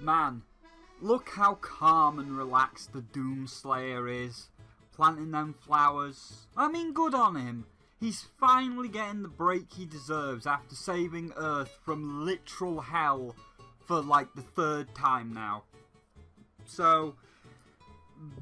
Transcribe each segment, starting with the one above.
Man, look how calm and relaxed the Doomslayer is, planting them flowers. I mean, good on him. He's finally getting the break he deserves after saving Earth from literal hell for like the 3rd time now. So,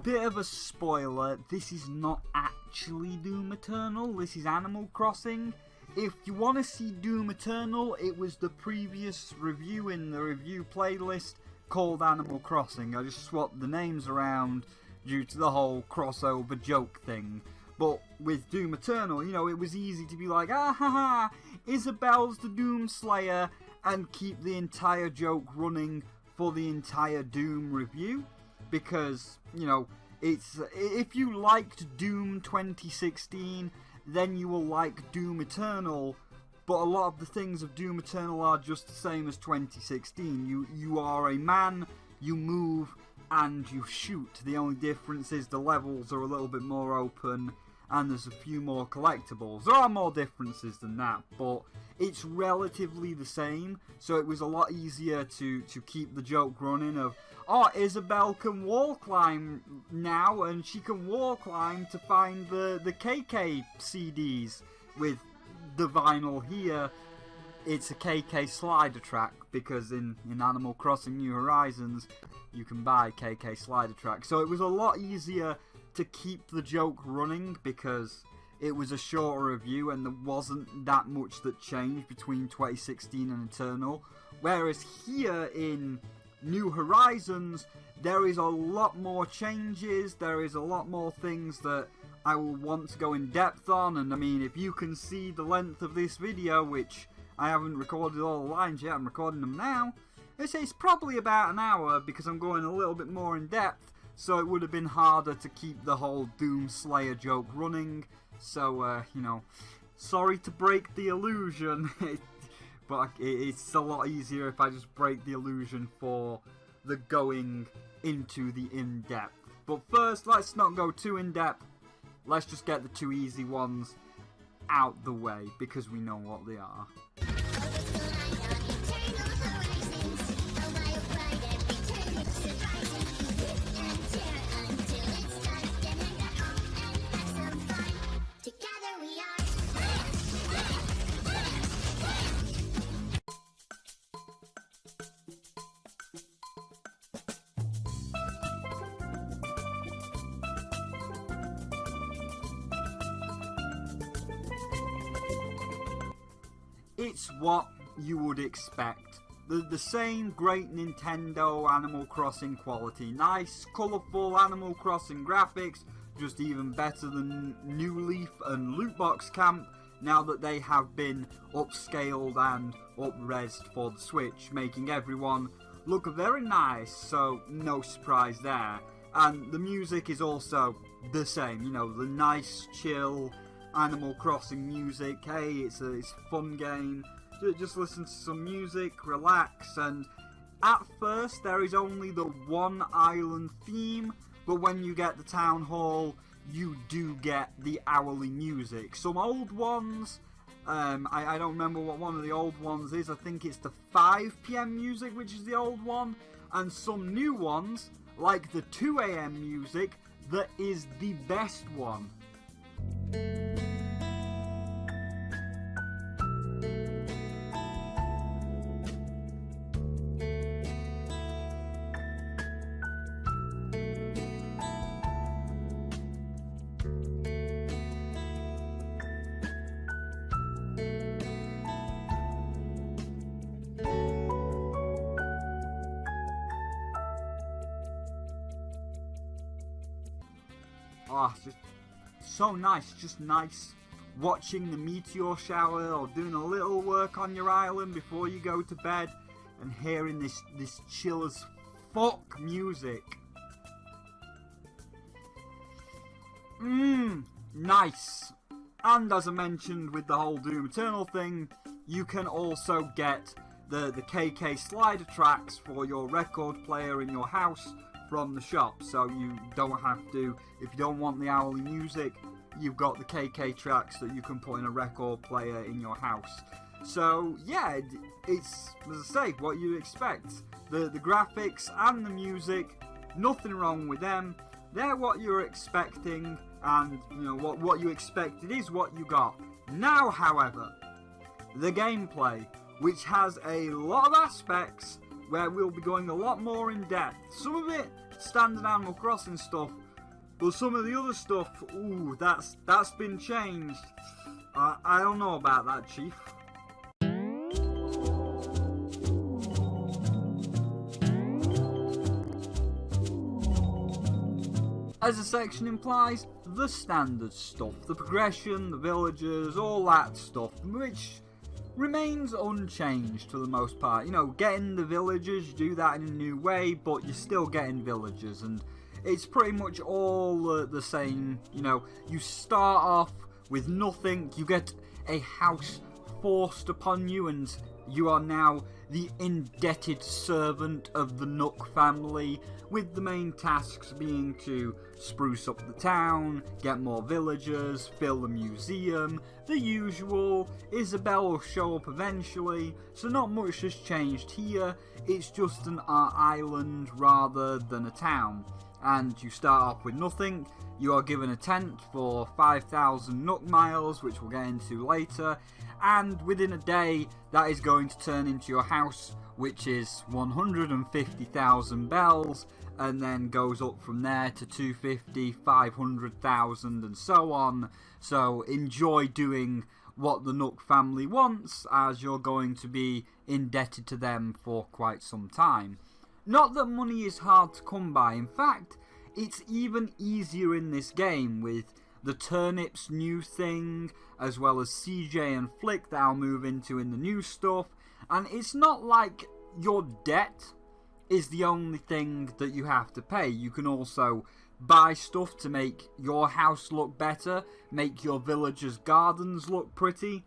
bit of a spoiler, this is not actually Doom Eternal, this is Animal Crossing. If you want to see Doom Eternal, it was the previous review in the review playlist called Animal Crossing. I just swapped the names around due to the whole crossover joke thing. But with Doom Eternal, you know, it was easy to be like, ah ha ha, Isabel's the Doom Slayer, and keep the entire joke running for the entire Doom review. Because, you know, it's if you liked Doom 2016, then you will like Doom Eternal, but a lot of the things of Doom Eternal are just the same as 2016. You are a man, you move, and you shoot. The only difference is the levels are a little bit more open, and there's a few more collectibles. There are more differences than that, but it's relatively the same, so it was a lot easier to keep the joke running of, oh, Isabel can wall climb now, and she can wall climb to find the KK CDs. With the vinyl here, it's a KK slider track, because in Animal Crossing New Horizons, you can buy KK slider tracks. So it was a lot easier to keep the joke running, because it was a shorter review and there wasn't that much that changed between 2016 and Eternal. Whereas here in New Horizons, there is a lot more changes, there is a lot more things that I will want to go in depth on, and I mean, if you can see the length of this video, which I haven't recorded all the lines yet, I'm recording them now, it's probably about an hour because I'm going a little bit more in depth, so it would have been harder to keep the whole Doom Slayer joke running, so, you know, sorry to break the illusion, but it's a lot easier if I just break the illusion for the going into the in-depth. But first, let's not go too in-depth, let's just get the 2 easy ones out the way, because we know what they are. It's what you would expect. The same great Nintendo Animal Crossing quality. Nice, colourful Animal Crossing graphics, just even better than New Leaf and Lootbox Camp, now that they have been upscaled and up-resed for the Switch, making everyone look very nice, so no surprise there. And the music is also the same, you know, the nice, chill Animal Crossing music. Hey, it's a fun game, just listen to some music, relax, and at first there is only the one island theme, but when you get the town hall you do get the hourly music. Some old ones, I don't remember what one of the old ones is, I think it's the 5 PM music, which is the old one, and some new ones, like the 2 AM music, that is the best one. Oh, it's just so nice, just nice watching the meteor shower or doing a little work on your island before you go to bed and hearing this chill as fuck music. Nice. And as I mentioned with the whole Doom Eternal thing, you can also get the KK slider tracks for your record player in your house from the shop, so you don't have to, if you don't want the hourly music, you've got the KK tracks that you can put in a record player in your house. So yeah, it's, as I say, what you expect. The graphics and the music, nothing wrong with them. They're what you're expecting, and you know what you expected is what you got. Now, however, the gameplay, which has a lot of aspects where we'll be going a lot more in depth. Some of it standard Animal Crossing stuff, but some of the other stuff, ooh, that's been changed. I don't know about that, Chief. As the section implies, the standard stuff, the progression, the villagers, all that stuff, which remains unchanged for the most part. You know, getting the villagers, you do that in a new way, but you're still getting villagers, and it's pretty much all the same. You know, you start off with nothing, you get a house forced upon you, and you are now the indebted servant of the Nook family, with the main tasks being to spruce up the town, get more villagers, fill the museum, the usual. Isabelle will show up eventually, so not much has changed here. It's just an island rather than a town. And you start off with nothing. You are given a tent for 5,000 Nook miles, which we'll get into later, and within a day that is going to turn into your house, which is 150,000 bells, and then goes up from there to 250, 500,000 and so on. So enjoy doing what the Nook family wants, as you're going to be indebted to them for quite some time. Not that money is hard to come by, in fact, it's even easier in this game with the turnips new thing, as well as CJ and Flick that I'll move into in the new stuff. And it's not like your debt is the only thing that you have to pay. You can also buy stuff to make your house look better, make your villagers' gardens look pretty.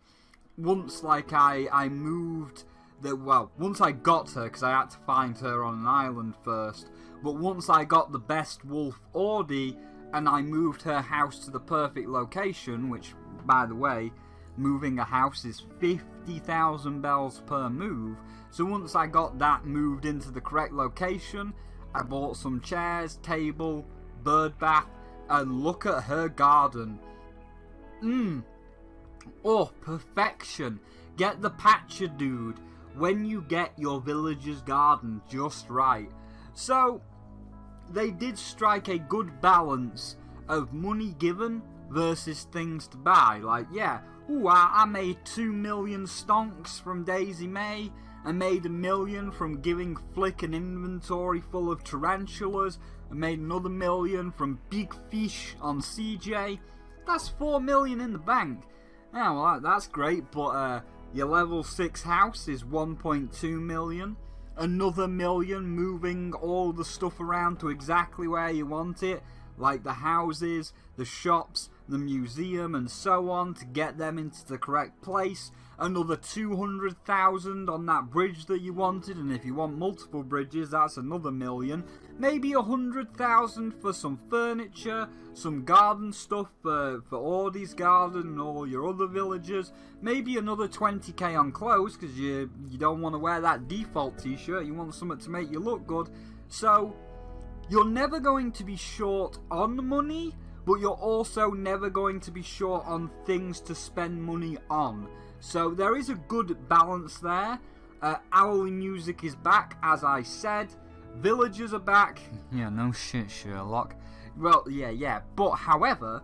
Once, like, I moved, once I got her, because I had to find her on an island first, but once I got the best wolf Audie, and I moved her house to the perfect location, which, by the way, moving a house is 50,000 bells per move. So once I got that moved into the correct location, I bought some chairs, table, bird bath, and look at her garden. Oh, perfection. Get the patcher, dude, when you get your villager's garden just right. So they did strike a good balance of money given versus things to buy. Like, yeah, ooh, I made 2 million stonks from Daisy May. I made 1 million from giving Flick an inventory full of tarantulas. I made another 1 million from big fish on CJ. That's 4 million in the bank. Yeah, well, that's great, but your level 6 house is 1.2 million. Another 1 million moving all the stuff around to exactly where you want it, like the houses, the shops, the museum, and so on, to get them into the correct place. Another 200,000 on that bridge that you wanted, and if you want multiple bridges, that's another 1 million. Maybe 100,000 for some furniture, some garden stuff for Audie's garden and all your other villagers. Maybe another 20k on clothes, because you don't want to wear that default t-shirt, you want something to make you look good. So you're never going to be short on money, but you're also never going to be short on things to spend money on. So there is a good balance there. Hourly music is back, as I said. Villagers are back. Yeah, no shit, Sherlock. Well, yeah. But, however,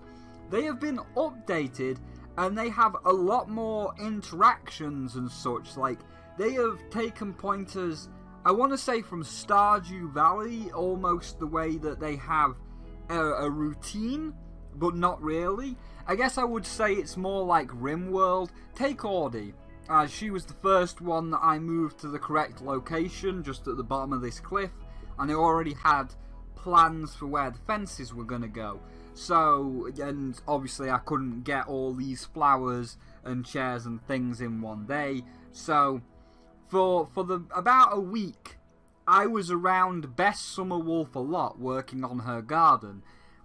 they have been updated, and they have a lot more interactions and such. Like, they have taken pointers, I want to say, from Stardew Valley, almost the way that they have a routine, but not really. I guess I would say it's more like RimWorld. Take Audie, as she was the first one that I moved to the correct location, just at the bottom of this cliff, and I already had plans for where the fences were going to go. So, and obviously I couldn't get all these flowers and chairs and things in one day. So, for about a week, I was around Best Summer Wolf a lot, working on her garden,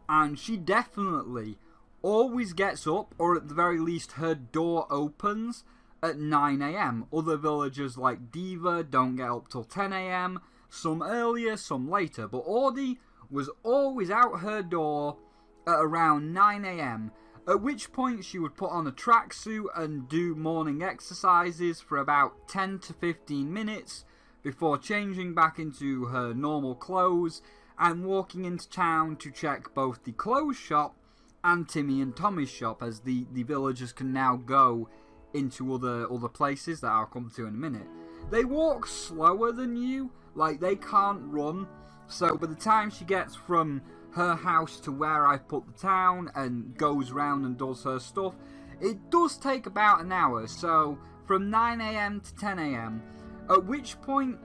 and she definitely always gets up, or at the very least her door opens, at 9 AM. Other villagers like Diva don't get up till 10 AM, some earlier, some later. But Audie was always out her door at around 9 AM, at which point she would put on a tracksuit and do morning exercises for about 10 to 15 minutes before changing back into her normal clothes and walking into town to check both the clothes shop and Timmy and Tommy's shop, as the villagers can now go into other places that I'll come to in a minute. They walk slower than you, like they can't run, so by the time she gets from her house to where I put the town and goes round and does her stuff, it does take about an hour, so from 9 AM to 10 AM, at which point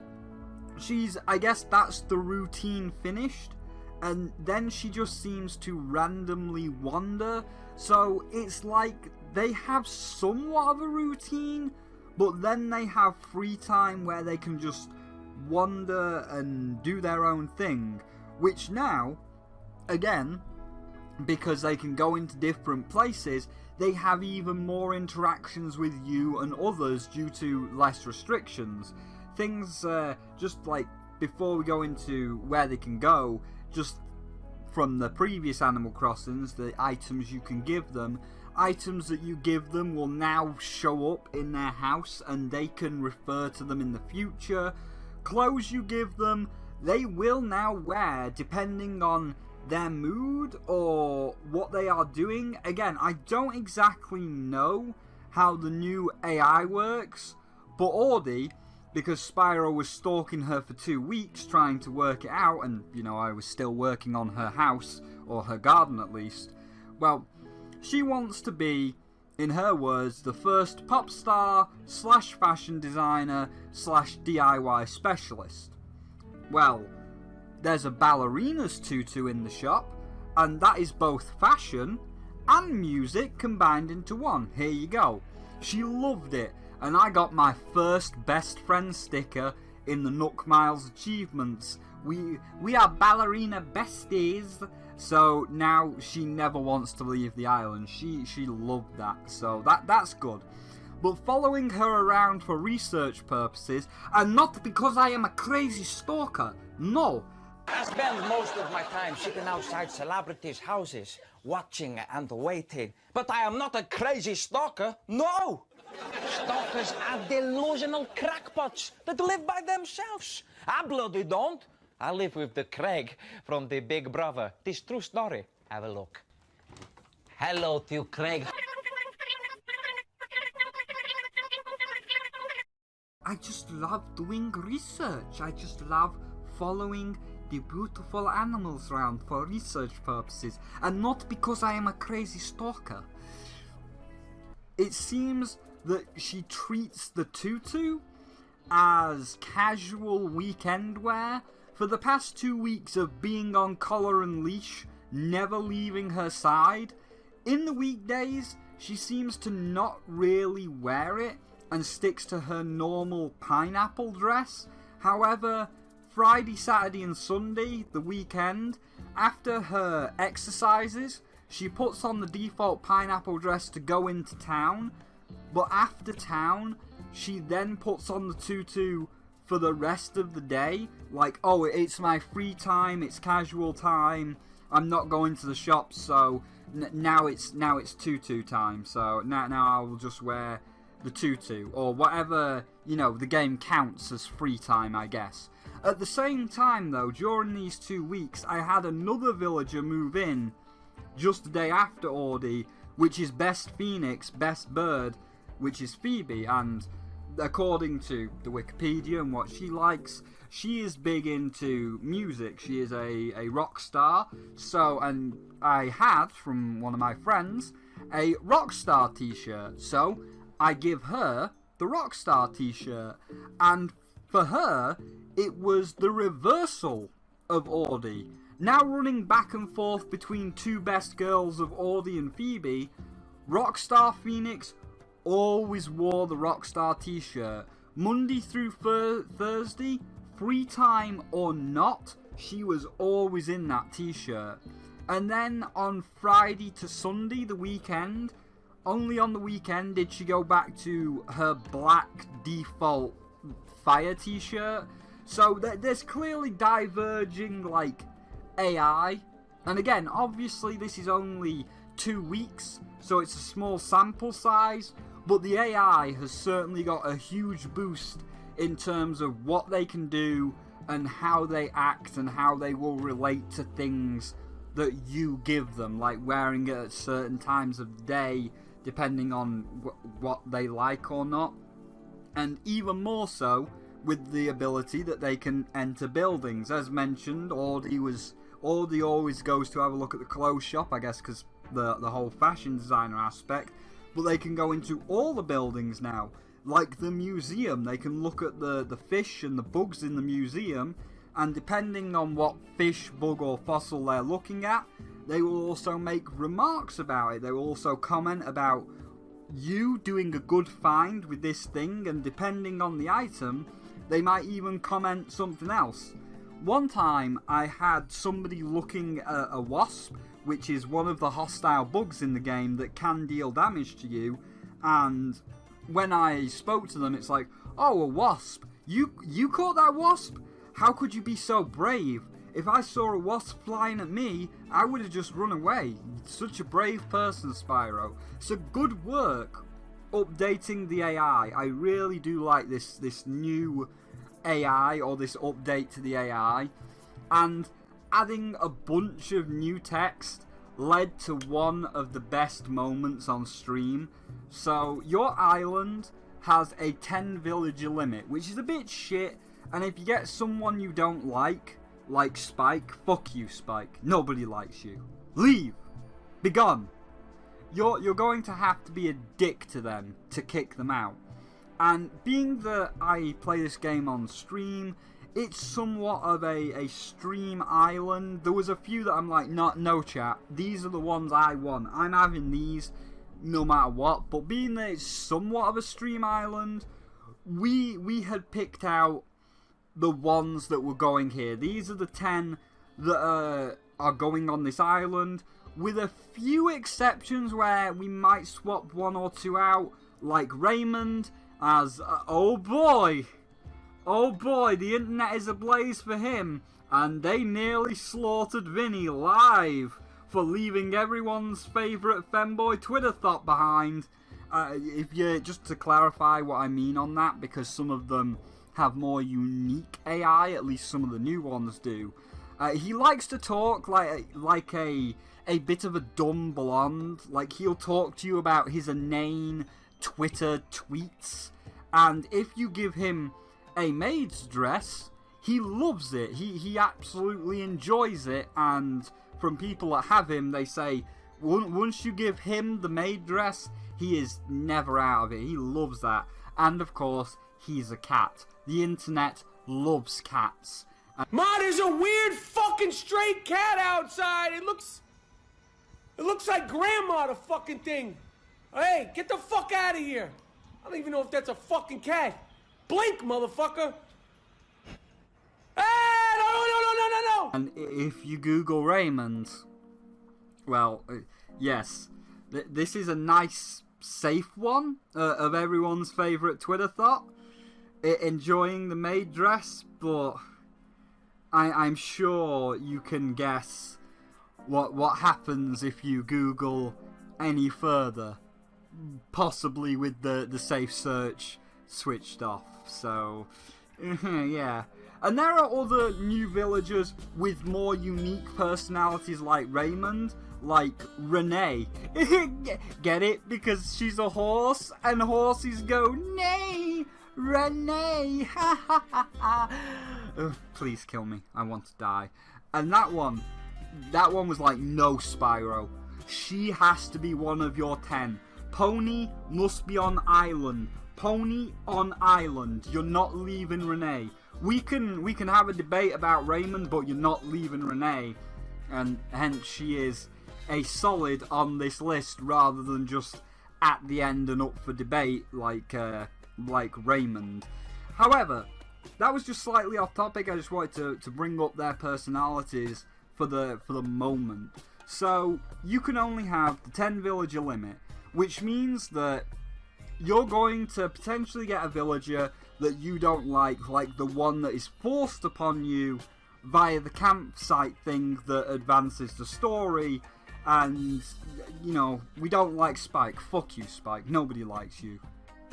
I guess that's the routine finished, and then she just seems to randomly wander. So it's like they have somewhat of a routine, but then they have free time where they can just wander and do their own thing, which now, again, because they can go into different places, they have even more interactions with you and others due to less restrictions. Things, just like before we go into where they can go, just from the previous Animal Crossings, the items you can give them, items that you give them will now show up in their house and they can refer to them in the future. Clothes you give them, they will now wear depending on their mood or what they are doing. Again, I don't exactly know how the new AI works, but Audie, because Spyro was stalking her for 2 weeks trying to work it out, and I was still working on her house, or her garden at least, well, she wants to be, in her words, the first pop star / fashion designer / DIY specialist. Well, there's a ballerina's tutu in the shop, and that is both fashion and music combined into one. Here you go. She loved it, and I got my first best friend sticker in the Nook Miles achievements. We are ballerina besties. So now she never wants to leave the island. She loved that, so that's good. But following her around for research purposes, and not because I am a crazy stalker, no. I spend most of my time sitting outside celebrities' houses, watching and waiting. But I am not a crazy stalker, no! Stalkers are delusional crackpots that live by themselves. I bloody don't. I live with the Craig from the Big Brother. This true story. Have a look. Hello to you, Craig. I just love doing research. I just love following the beautiful animals around for research purposes, and not because I am a crazy stalker. It seems that she treats the tutu as casual weekend wear. For the past 2 weeks of being on collar and leash, never leaving her side, in the weekdays she seems to not really wear it and sticks to her normal pineapple dress. However, Friday, Saturday and Sunday, the weekend, after her exercises, she puts on the default pineapple dress to go into town, but after town, she then puts on the tutu for the rest of the day. Like, oh, it's my free time, it's casual time, I'm not going to the shops, so now it's tutu time, so now I will just wear the tutu, or whatever, the game counts as free time, I guess. At the same time, though, during these 2 weeks, I had another villager move in just the day after Audie, which is Best Phoenix, Best Bird, which is Phoebe, and according to the Wikipedia and what she likes, she is big into music. She is a rock star. So, and I had, from one of my friends, a Rockstar t-shirt. So, I give her the Rockstar t-shirt. And for her, it was the reversal of Audie. Now running back and forth between two best girls of Audie and Phoebe, Rockstar Phoenix always wore the Rockstar t-shirt. Monday through Thursday, free time or not, she was always in that t-shirt. And then on Friday to Sunday, the weekend, only on the weekend did she go back to her black default fire t-shirt. So there's clearly diverging, like, AI. And again, obviously this is only 2 weeks, so it's a small sample size, but the AI has certainly got a huge boost in terms of what they can do and how they act and how they will relate to things that you give them, like wearing it at certain times of day, depending on what they like or not. And even more so with the ability that they can enter buildings. As mentioned, Audie always goes to have a look at the clothes shop, I guess because the whole fashion designer aspect, but they can go into all the buildings now. Like the museum, they can look at the fish and the bugs in the museum, and depending on what fish, bug or fossil they're looking at, they will also make remarks about it. They will also comment about you doing a good find with this thing, and depending on the item, they might even comment something else. One time I had somebody looking at a wasp, which is one of the hostile bugs in the game that can deal damage to you, and when I spoke to them, it's like, oh, a wasp? You caught that wasp? How could you be so brave? If I saw a wasp flying at me, I would have just run away. Such a brave person, Spyro. So good work updating the AI. I really do like this new AI, or this update to the AI. And adding a bunch of new text led to one of the best moments on stream. So your island has a 10 villager limit, which is a bit shit, and if you get someone you don't like Spike, fuck you, Spike. Nobody likes you. Leave! Be gone! You're going to have to be a dick to them to kick them out. And being that I play this game on stream, it's somewhat of a stream island. There was a few that I'm like, no chat, these are the ones I want. I'm having these no matter what. But being that it's somewhat of a stream island, we had picked out the ones that were going here. These are the 10 that are going on this island, with a few exceptions where we might swap one or two out, like Raymond, as oh boy, the internet is ablaze for him, and they nearly slaughtered Vinny live for leaving everyone's favourite femboy Twitter thought behind. If you just to clarify what I mean on that, because some of them have more unique AI, at least some of the new ones do. He likes to talk like a bit of a dumb blonde. Like, he'll talk to you about his inane Twitter tweets, and if you give him a maid's dress, he loves it. He absolutely enjoys it, and from people that have him, they say once you give him the maid dress, he is never out of it. He loves that. And of course, he's a cat. The internet loves cats. Ma, there's a weird fucking stray cat outside. It looks like Grandma, the fucking thing. Hey, get the fuck out of here. I don't even know if that's a fucking cat. Blink, motherfucker. Hey, no. And if you Google Raymond, well, yes, this is a nice, safe one of everyone's favourite Twitter thought. Enjoying the maid dress, but I'm sure you can guess what happens if you Google any further, possibly with the safe search switched off. So yeah. And there are other new villagers with more unique personalities like Raymond, like Renee. Get it? Because she's a horse and horses go neigh. Renee, ha ha ha ha. Please kill me, I want to die. And that one was like, no, Spyro, she has to be one of your 10. Pony must be on island. Pony on island. You're not leaving Renee. We can have a debate about Raymond, but you're not leaving Renee, and hence she is a solid on this list rather than just at the end and up for debate like Raymond. However, that was just slightly off topic. I just wanted to bring up their personalities for the moment. So you can only have the 10 villager limit, which means that you're going to potentially get a villager that you don't like the one that is forced upon you via the campsite thing that advances the story. And, you know, we don't like Spike. Fuck you, Spike. Nobody likes you.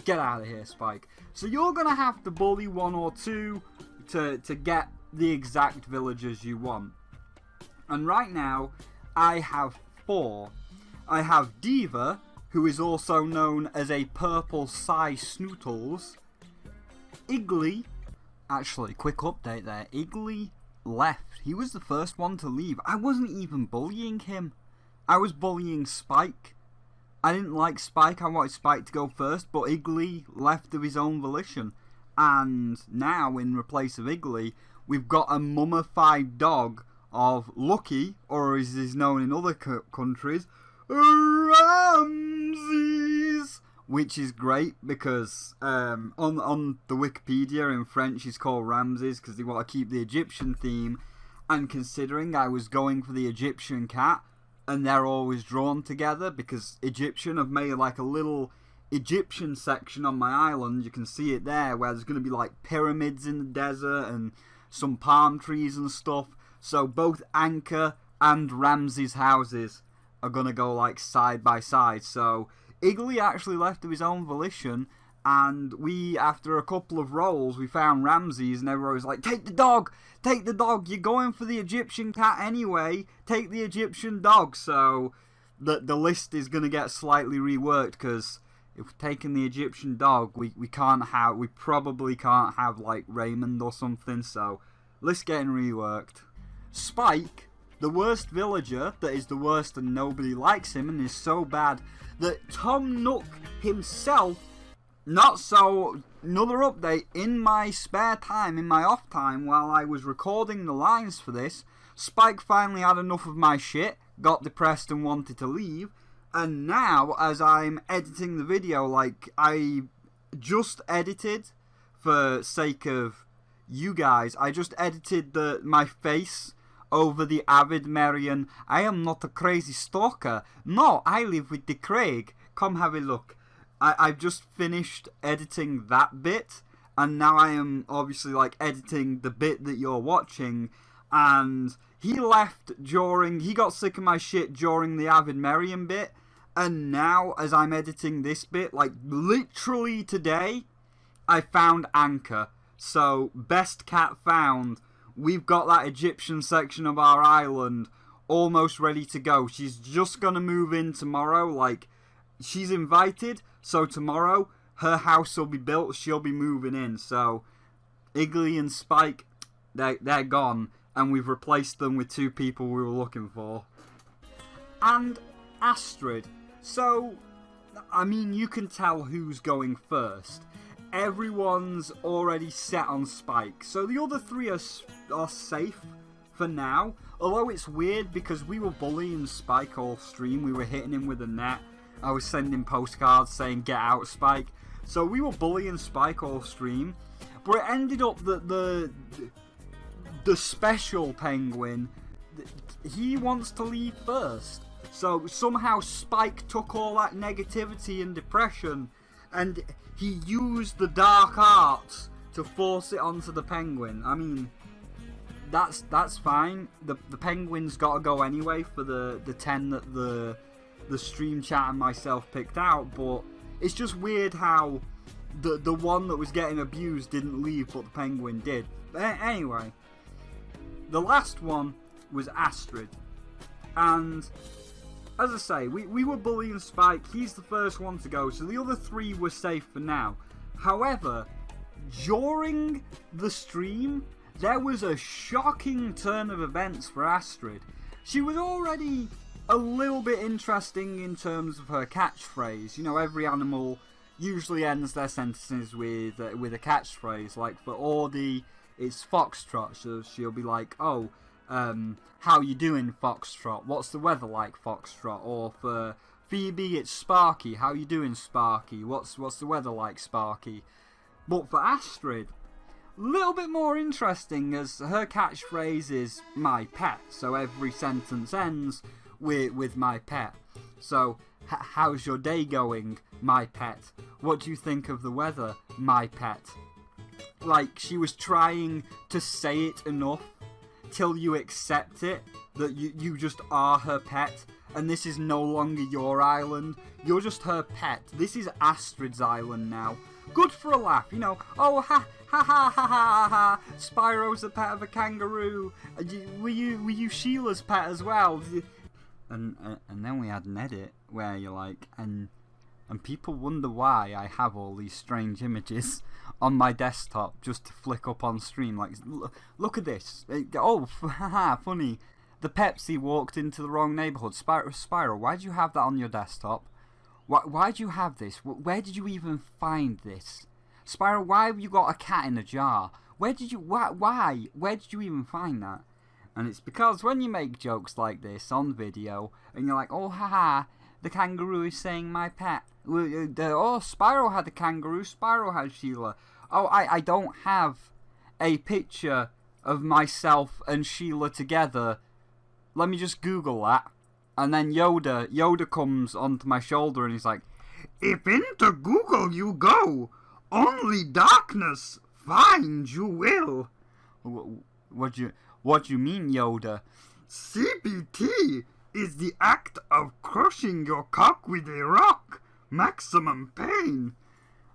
Get out of here, Spike. So you're going to have to bully one or two to get the exact villagers you want. And right now, I have 4. I have Diva, who is also known as a purple Psy Snootles. Iggly, actually, quick update there. Iggly left. He was the first one to leave. I wasn't even bullying him. I was bullying Spike. I didn't like Spike. I wanted Spike to go first, but Iggly left of his own volition. And now, in replace of Iggly, we've got a mummified dog of Lucky, or as he's known in other countries, Ramses, which is great because on the Wikipedia in French he's called Ramses because they want to keep the Egyptian theme. And considering I was going for the Egyptian cat, and they're always drawn together because Egyptian have made like a little Egyptian section on my island. You can see it there where there's going to be like pyramids in the desert and some palm trees and stuff. So both Anchor and Ramses' houses are going to go like side by side. So Iggly actually left of his own volition, and we, after a couple of rolls, we found Ramses, and everyone was like, take the dog, you're going for the Egyptian cat anyway, take the Egyptian dog. So the list is going to get slightly reworked, because if we're taking the Egyptian dog, we probably can't have like Raymond or something, so list getting reworked. Spike, the worst villager that is the worst and nobody likes him and is so bad that Tom Nook himself, another update, in my spare time, in my off time, while I was recording the lines for this, Spike finally had enough of my shit, got depressed and wanted to leave, and now, as I'm editing the video, like, I just edited, for sake of you guys, I just edited my face over the Avid Marion, I am not a crazy stalker, no, I live with the Craig, come have a look. I've just finished editing that bit, and now I am obviously like editing the bit that you're watching, and he got sick of my shit during the Avid Marion bit, and now as I'm editing this bit, like literally today, I found Anchor. So, best cat found. We've got that Egyptian section of our island almost ready to go. She's just gonna move in tomorrow, like, she's invited, so tomorrow her house will be built, she'll be moving in. So Iggly and Spike, they're gone, and we've replaced them with 2 people we were looking for. And Astrid. So, I mean, you can tell who's going first. Everyone's already set on Spike, so the other 3 are safe for now. Although it's weird because we were bullying Spike all stream, we were hitting him with a net. I was sending postcards saying get out Spike. So we were bullying Spike all stream. But it ended up that the special penguin, he wants to leave first. So somehow Spike took all that negativity and depression and he used the dark arts to force it onto the penguin. I mean, that's fine. The penguin's got to go anyway for the 10 that the stream chat and myself picked out, but it's just weird how the one that was getting abused didn't leave, but the penguin did. Anyway, the last one was Astrid, and as I say, we were bullying Spike. He's the first one to go, so the other 3 were safe for now. However, during the stream, there was a shocking turn of events for Astrid. She was already a little bit interesting in terms of her catchphrase. You know, every animal usually ends their sentences with a catchphrase. Like for Audie, it's Foxtrot, so she'll be like, oh, how you doing, Foxtrot? What's the weather like, Foxtrot? Or for Phoebe, it's Sparky. How you doing, Sparky? What's the weather like, Sparky? But for Astrid, a little bit more interesting, as her catchphrase is my pet. So every sentence ends with my pet. So, how's your day going, my pet? What do you think of the weather, my pet? Like, she was trying to say it enough till you accept it, that you just are her pet, and this is no longer your island. You're just her pet. This is Astrid's island now. Good for a laugh, you know. Oh, ha ha ha ha ha ha. Spyro's the pet of a kangaroo. Were you Sheila's pet as well? And then we had an edit where you're like, and people wonder why I have all these strange images on my desktop just to flick up on stream. Like, look at this. Oh, haha, funny. The Pepsi walked into the wrong neighborhood. Spyro, why do you have that on your desktop? Why do you have this? Where did you even find this? Spyro, why have you got a cat in a jar? Why? Where did you even find that? And it's because when you make jokes like this on video, and you're like, oh, haha, the kangaroo is saying my pet. Oh, Spyro had a kangaroo, Spyro had Sheila. Oh, I don't have a picture of myself and Sheila together. Let me just Google that. And then Yoda comes onto my shoulder and he's like, if into Google you go, only darkness find you will. What do you mean, Yoda? CBT is the act of crushing your cock with a rock. Maximum pain.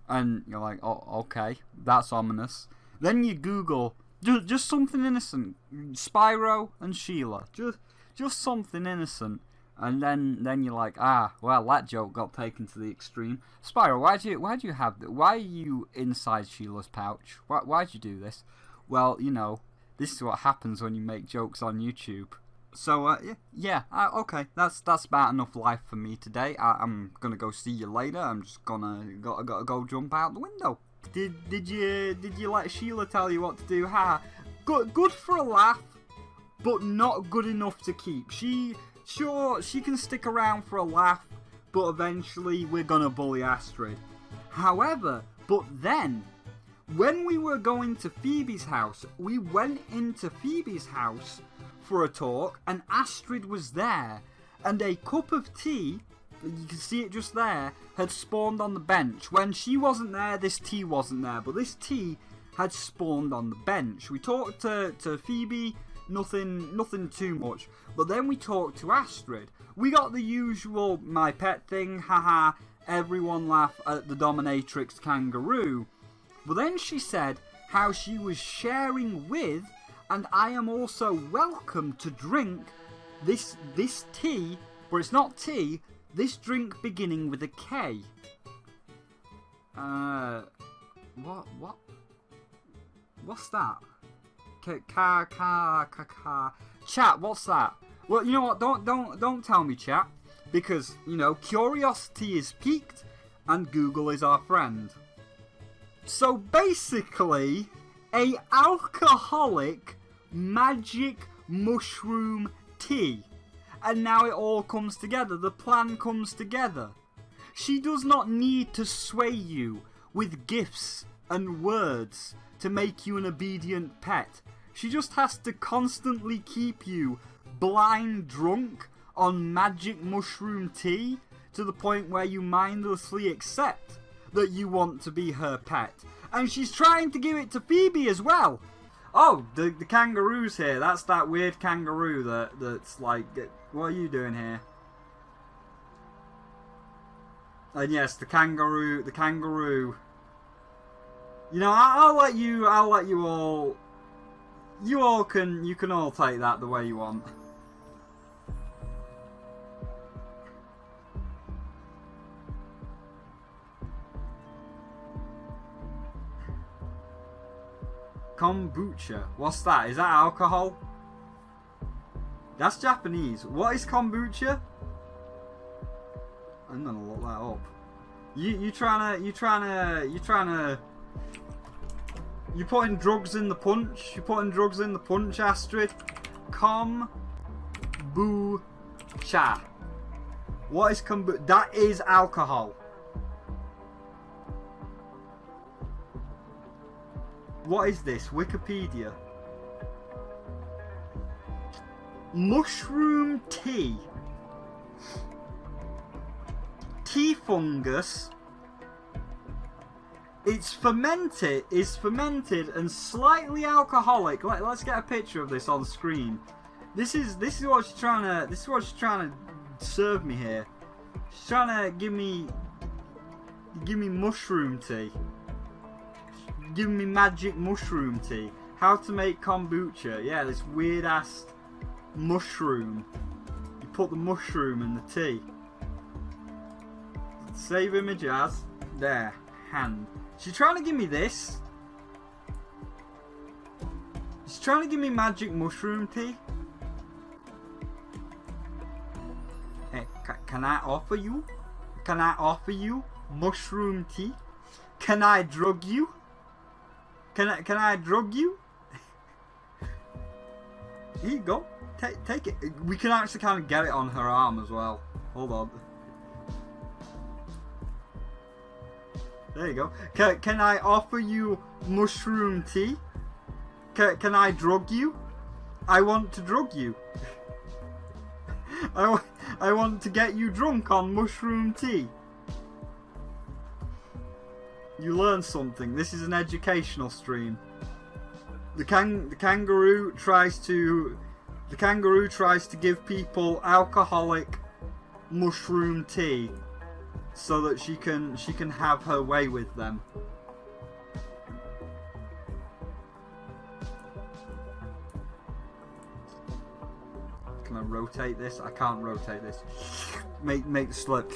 And you're like, oh, okay, that's ominous. Then you Google just something innocent, Spyro and Sheila, just something innocent, and then you're like, ah, well, that joke got taken to the extreme. Spyro, why do you have that? Why are you inside Sheila's pouch? Why'd you do this? Well, you know, this is what happens when you make jokes on YouTube. So, okay, that's about enough life for me today. I'm gonna go see you later. I'm just gotta go jump out the window. Did you let Sheila tell you what to do? Ha! Good for a laugh, but not good enough to keep. She can stick around for a laugh, but eventually we're gonna bully Astrid. However, but then, when we were going to Phoebe's house, we went into Phoebe's house for a talk, and Astrid was there, and a cup of tea, you can see it just there, had spawned on the bench. When she wasn't there, this tea wasn't there, but this tea had spawned on the bench. We talked to Phoebe, nothing too much, but then we talked to Astrid. We got the usual my pet thing, haha, everyone laugh at the dominatrix kangaroo. But then she said how she was sharing with, and I am also welcome to drink this tea, but it's not tea, this drink beginning with a K. What's that? Chat, what's that? Well, you know what, don't tell me, chat, because, you know, curiosity is piqued, and Google is our friend. So basically, a alcoholic magic mushroom tea. And now it all comes together. The plan comes together. She does not need to sway you with gifts and words to make you an obedient pet. She just has to constantly keep you blind drunk on magic mushroom tea to the point where you mindlessly accept that you want to be her pet. And she's trying to give it to Phoebe as well. Oh, the kangaroo's here. That's that weird kangaroo that's like, what are you doing here? And yes, the kangaroo. You know, I'll let you all. You can all take that the way you want. Kombucha. What's that? Is that alcohol? That's Japanese. What is kombucha? I'm gonna look that up. You putting drugs in the punch? You putting drugs in the punch, Astrid? Kombucha. What is kombucha? That is alcohol. What is this? Wikipedia. Mushroom tea tea fungus. It's fermented and slightly alcoholic. Let's get a picture of this on screen. This is what she's trying to serve me here. She's trying to give me mushroom tea. Giving me magic mushroom tea. How to make kombucha. Yeah, this weird ass mushroom. You put the mushroom in the tea. Save image as. There. Hand. She's trying to give me this. She's trying to give me magic mushroom tea. Hey, can I offer you? Can I offer you mushroom tea? Can I drug you? Can I drug you? Here you go. Take it. We can actually kind of get it on her arm as well. Hold on. There you go. Can I offer you mushroom tea? Can I drug you? I want to drug you. I want to get you drunk on mushroom tea. You learn something. This is an educational stream. The kangaroo tries to give people alcoholic mushroom tea so that she can have her way with them. Can I rotate this? I can't rotate this. Make the slip.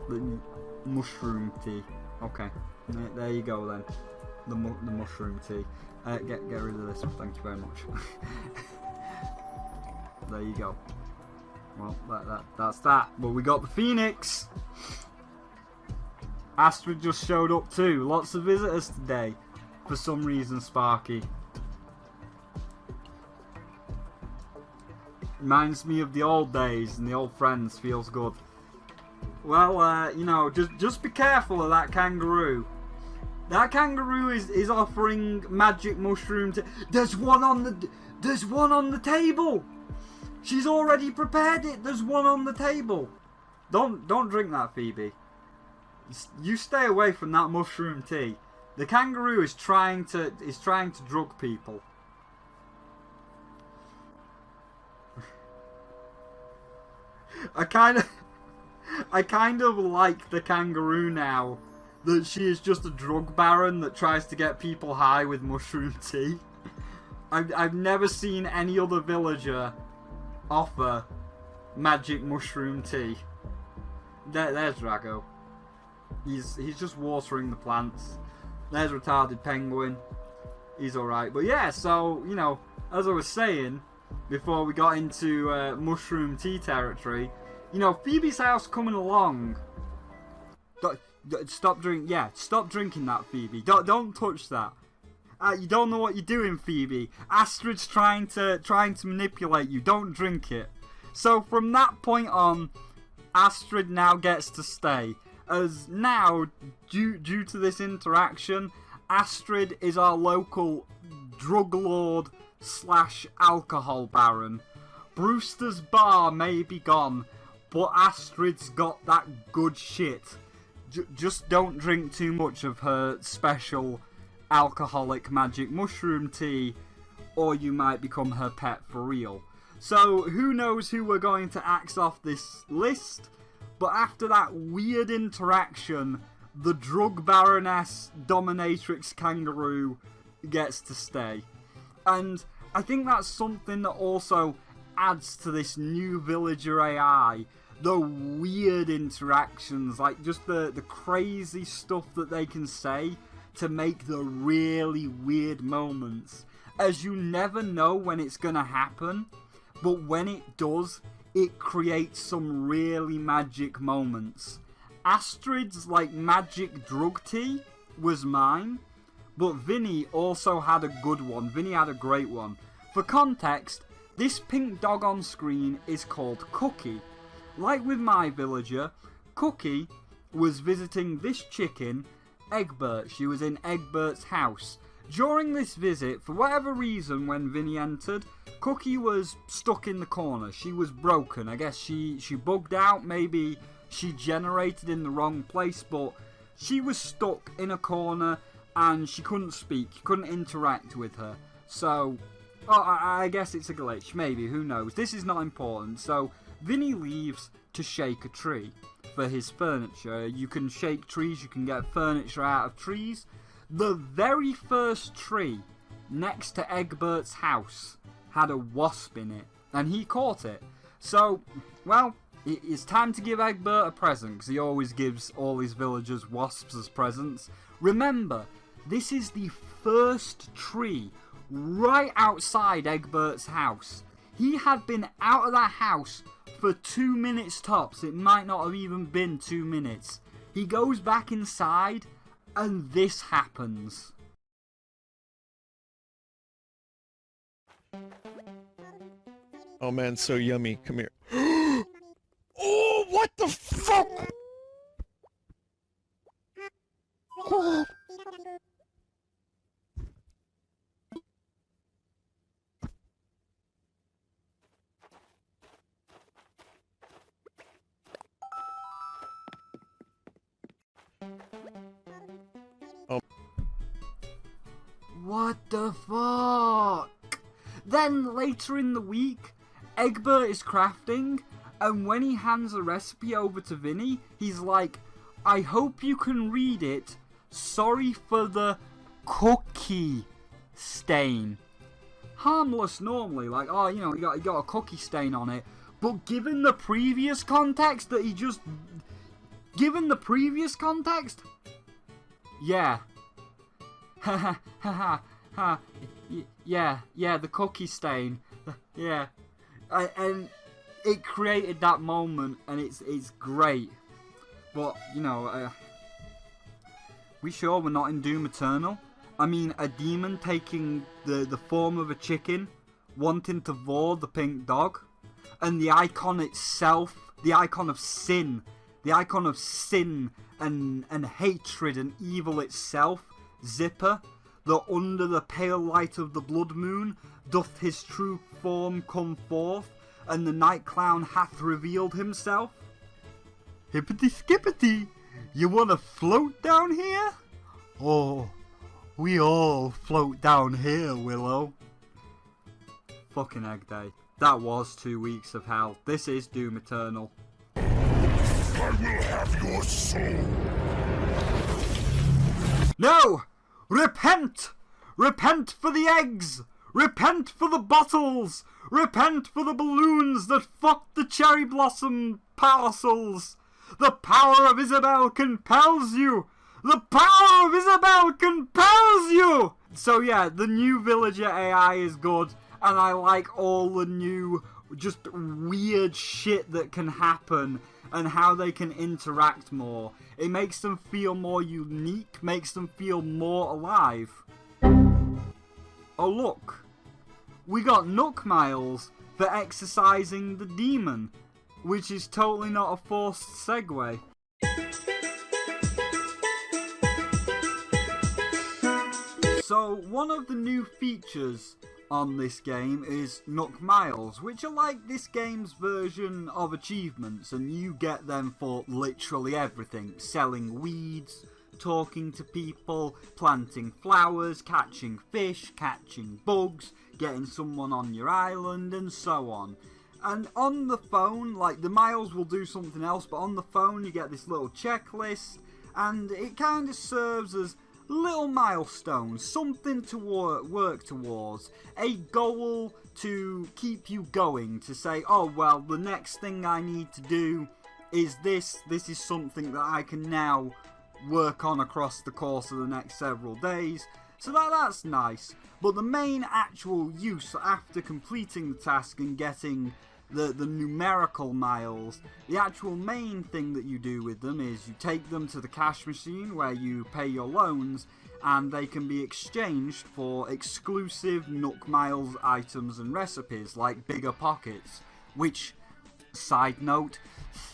The mushroom tea. Okay, there you go then. The mushroom tea. Get rid of this. Thank you very much. There you go. Well, that's that. Well, we got the Phoenix. Astrid just showed up too. Lots of visitors today. For some reason, Sparky. Reminds me of the old days and the old friends. Feels good. Well, you know, just be careful of that kangaroo. That kangaroo is offering magic mushroom tea. There's one on the table. She's already prepared it. There's one on the table. Don't drink that, Phoebe. You stay away from that mushroom tea. The kangaroo is trying to drug people. I kind of like the kangaroo now that she is just a drug baron that tries to get people high with mushroom tea. I've never seen any other villager offer magic mushroom tea. There's Drago. He's just watering the plants. There's retarded penguin. He's alright. But yeah, so, you know, as I was saying before we got into mushroom tea territory, you know, Phoebe's house coming along. Stop drinking. Yeah, stop drinking that, Phoebe. Don't touch that. You don't know what you're doing, Phoebe. Astrid's trying to manipulate you. Don't drink it. So from that point on, Astrid now gets to stay. As now, due to this interaction, Astrid is our local drug lord / alcohol baron. Brewster's bar may be gone, but Astrid's got that good shit. Just don't drink too much of her special alcoholic magic mushroom tea, or you might become her pet for real. So who knows who we're going to axe off this list, but after that weird interaction, the drug baroness dominatrix kangaroo gets to stay. And I think that's something that also adds to this new villager AI. The weird interactions, like just the crazy stuff that they can say to make the really weird moments. As you never know when it's gonna happen, but when it does, it creates some really magic moments. Astrid's like magic drug tea was mine, but Vinny also had a good one. Vinny had a great one. For context, this pink dog on screen is called Cookie. Like with my villager, Cookie was visiting this chicken, Egbert. She was in Egbert's house. During this visit, for whatever reason, when Vinny entered, Cookie was stuck in the corner. She was broken. I guess she bugged out. Maybe she generated in the wrong place, but she was stuck in a corner and she couldn't speak. You couldn't interact with her. So, I guess it's a glitch. Maybe. Who knows? This is not important. So, Vinny leaves to shake a tree for his furniture. You can shake trees. You can get furniture out of trees. The very first tree next to Egbert's house had a wasp in it, and he caught it. So, well, it's time to give Egbert a present, because he always gives all his villagers wasps as presents. Remember, this is the first tree right outside Egbert's house. He had been out of that house for 2 minutes tops. It might not have even been 2 minutes. He goes back inside, and this happens. Oh man, so yummy. Come here. Oh, what the fuck? Oh. What the fuck? Then later in the week, Egbert is crafting, and when he hands a recipe over to Vinny, he's like, I hope you can read it. Sorry for the cookie stain. Harmless normally, like, oh, you know, you got a cookie stain on it. But given the previous context that he just... Given the previous context? Yeah. Ha ha ha ha ha. Yeah, the cookie stain. Yeah. And it created that moment, and it's great. But, you know, we sure we're not in Doom Eternal? I mean, a demon taking the form of a chicken, wanting to vor the pink dog, and the icon itself, the icon of sin and hatred and evil itself, Zipper, that under the pale light of the blood moon doth his true form come forth, and the night clown hath revealed himself. Hippity skippity, you wanna float down here? Oh, we all float down here, Willow. Fucking Egg Day. That was 2 weeks of hell. This is Doom Eternal. I will have your soul. No! Repent! Repent for the eggs! Repent for the bottles! Repent for the balloons that fucked the cherry blossom parcels! The power of Isabel compels you! The power of Isabel compels you! So yeah, the new villager AI is good, and I like all the new, just weird shit that can happen, and how they can interact more. It makes them feel more unique, makes them feel more alive. Oh look, we got Nook Miles for exercising the demon, which is totally not a forced segue. So one of the new features on this game is Nook Miles, which are like this game's version of achievements, and you get them for literally everything. Selling weeds, talking to people, planting flowers, catching fish, catching bugs, getting someone on your island, and so on. And on the phone, like, the miles will do something else, but on the phone you get this little checklist, and it kind of serves as little milestones, something to work towards, a goal to keep you going, to say, oh well, the next thing I need to do is this is something that I can now work on across the course of the next several days. So that's nice, but the main actual use after completing the task and getting the numerical miles, the actual main thing that you do with them is you take them to the cash machine where you pay your loans, and they can be exchanged for exclusive Nook Miles items and recipes like bigger pockets, which, side note,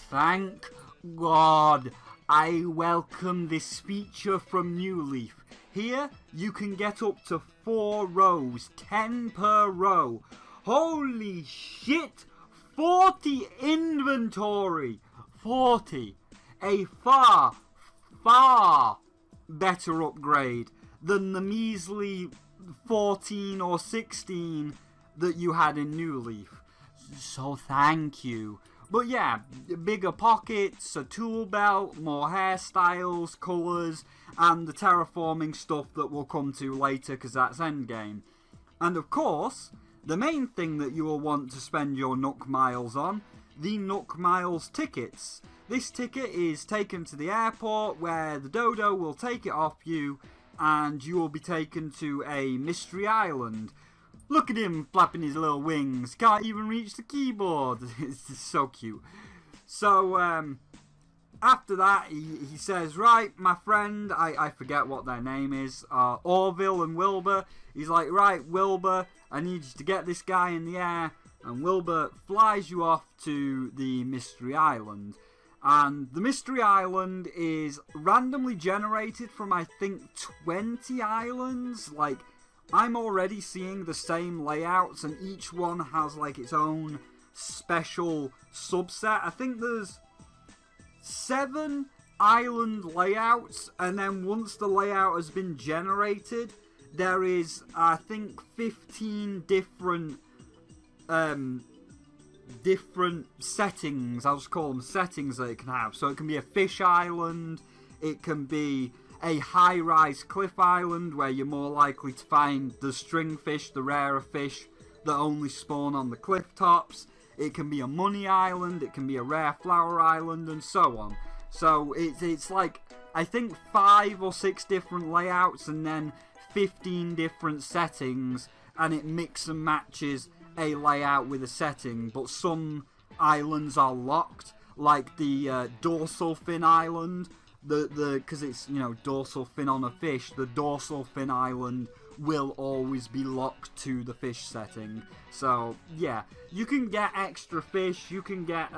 thank God, I welcome this feature from New Leaf. Here, you can get up to 4 rows, 10 per row. Holy shit! 40 inventory! 40. A far, far better upgrade than the measly 14 or 16 that you had in New Leaf. So thank you. But yeah, bigger pockets, a tool belt, more hairstyles, colours, and the terraforming stuff that we'll come to later because that's endgame. And of course, the main thing that you will want to spend your Nook Miles on, the Nook Miles tickets. This ticket is taken to the airport where the dodo will take it off you and you will be taken to a mystery island. Look at him flapping his little wings. Can't even reach the keyboard. It's just so cute. So, after that, he says, right, my friend, I forget what their name is, Orville and Wilbur. He's like, right, Wilbur, I need you to get this guy in the air. And Wilbur flies you off to the mystery island. And the mystery island is randomly generated from, I think, 20 islands. Like, I'm already seeing the same layouts, and each one has, like, its own special subset. I think there's 7 island layouts, and then once the layout has been generated, there is, I think, 15 different settings. I'll just call them settings that it can have. So it can be a fish island, it can be a high-rise cliff island where you're more likely to find the string fish, the rarer fish that only spawn on the cliff tops. It can be a money island, it can be a rare flower island, and so on. So it's like, I think 5 or 6 different layouts and then 15 different settings, and it mix and matches a layout with a setting. But some islands are locked, like the dorsal fin island, because it's, you know, dorsal fin on a fish. The dorsal fin island will always be locked to the fish setting. So yeah, you can get extra fish, you can get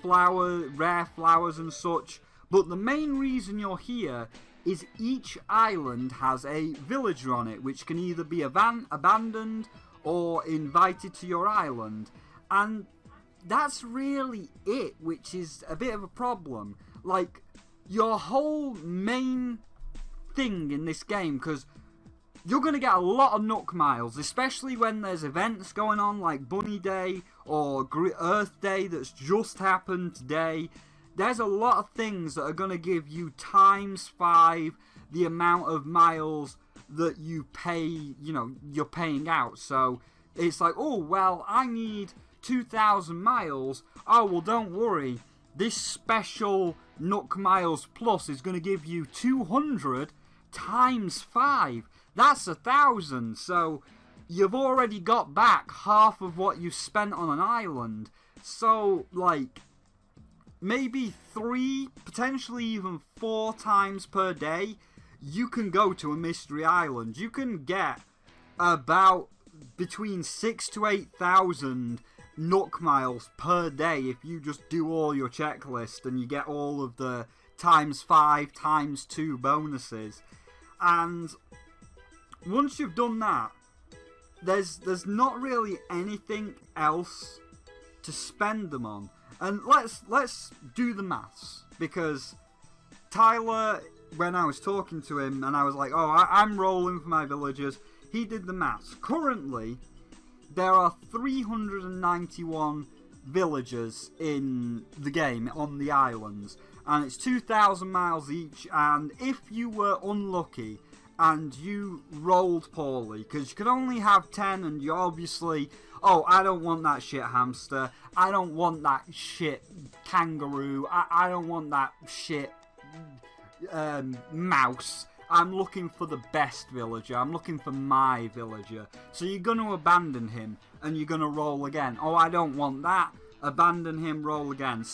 rare flowers and such, but the main reason you're here is each island has a villager on it, which can either be abandoned or invited to your island. And that's really it, which is a bit of a problem. Like, your whole main thing in this game, because you're going to get a lot of Nook Miles, especially when there's events going on like Bunny Day or Earth Day that's just happened today. There's a lot of things that are going to give you ×5 the amount of miles that you pay, you know, you're paying out. So it's like, oh, well, I need 2,000 miles. Oh, well, don't worry. This special Nook Miles Plus is going to give you 200 ×5. That's 1,000. So you've already got back half of what you spent on an island. So, like, maybe 3, potentially even 4 times per day, you can go to a mystery island. You can get about between 6,000 to 8,000 Nook Miles per day if you just do all your checklist and you get all of the ×5, ×2 bonuses. And once you've done that, there's not really anything else to spend them on. And let's do the maths, because Tyler, when I was talking to him and I was like, oh, I'm rolling for my villagers, he did the maths. Currently, there are 391 villagers in the game on the islands, and it's 2,000 miles each. And if you were unlucky and you rolled poorly, because you could only have 10, and you obviously, oh, I don't want that shit hamster, I don't want that shit kangaroo, I don't want that shit mouse, I'm looking for the best villager, I'm looking for my villager. So you're going to abandon him, and you're going to roll again. Oh, I don't want that, abandon him, roll again.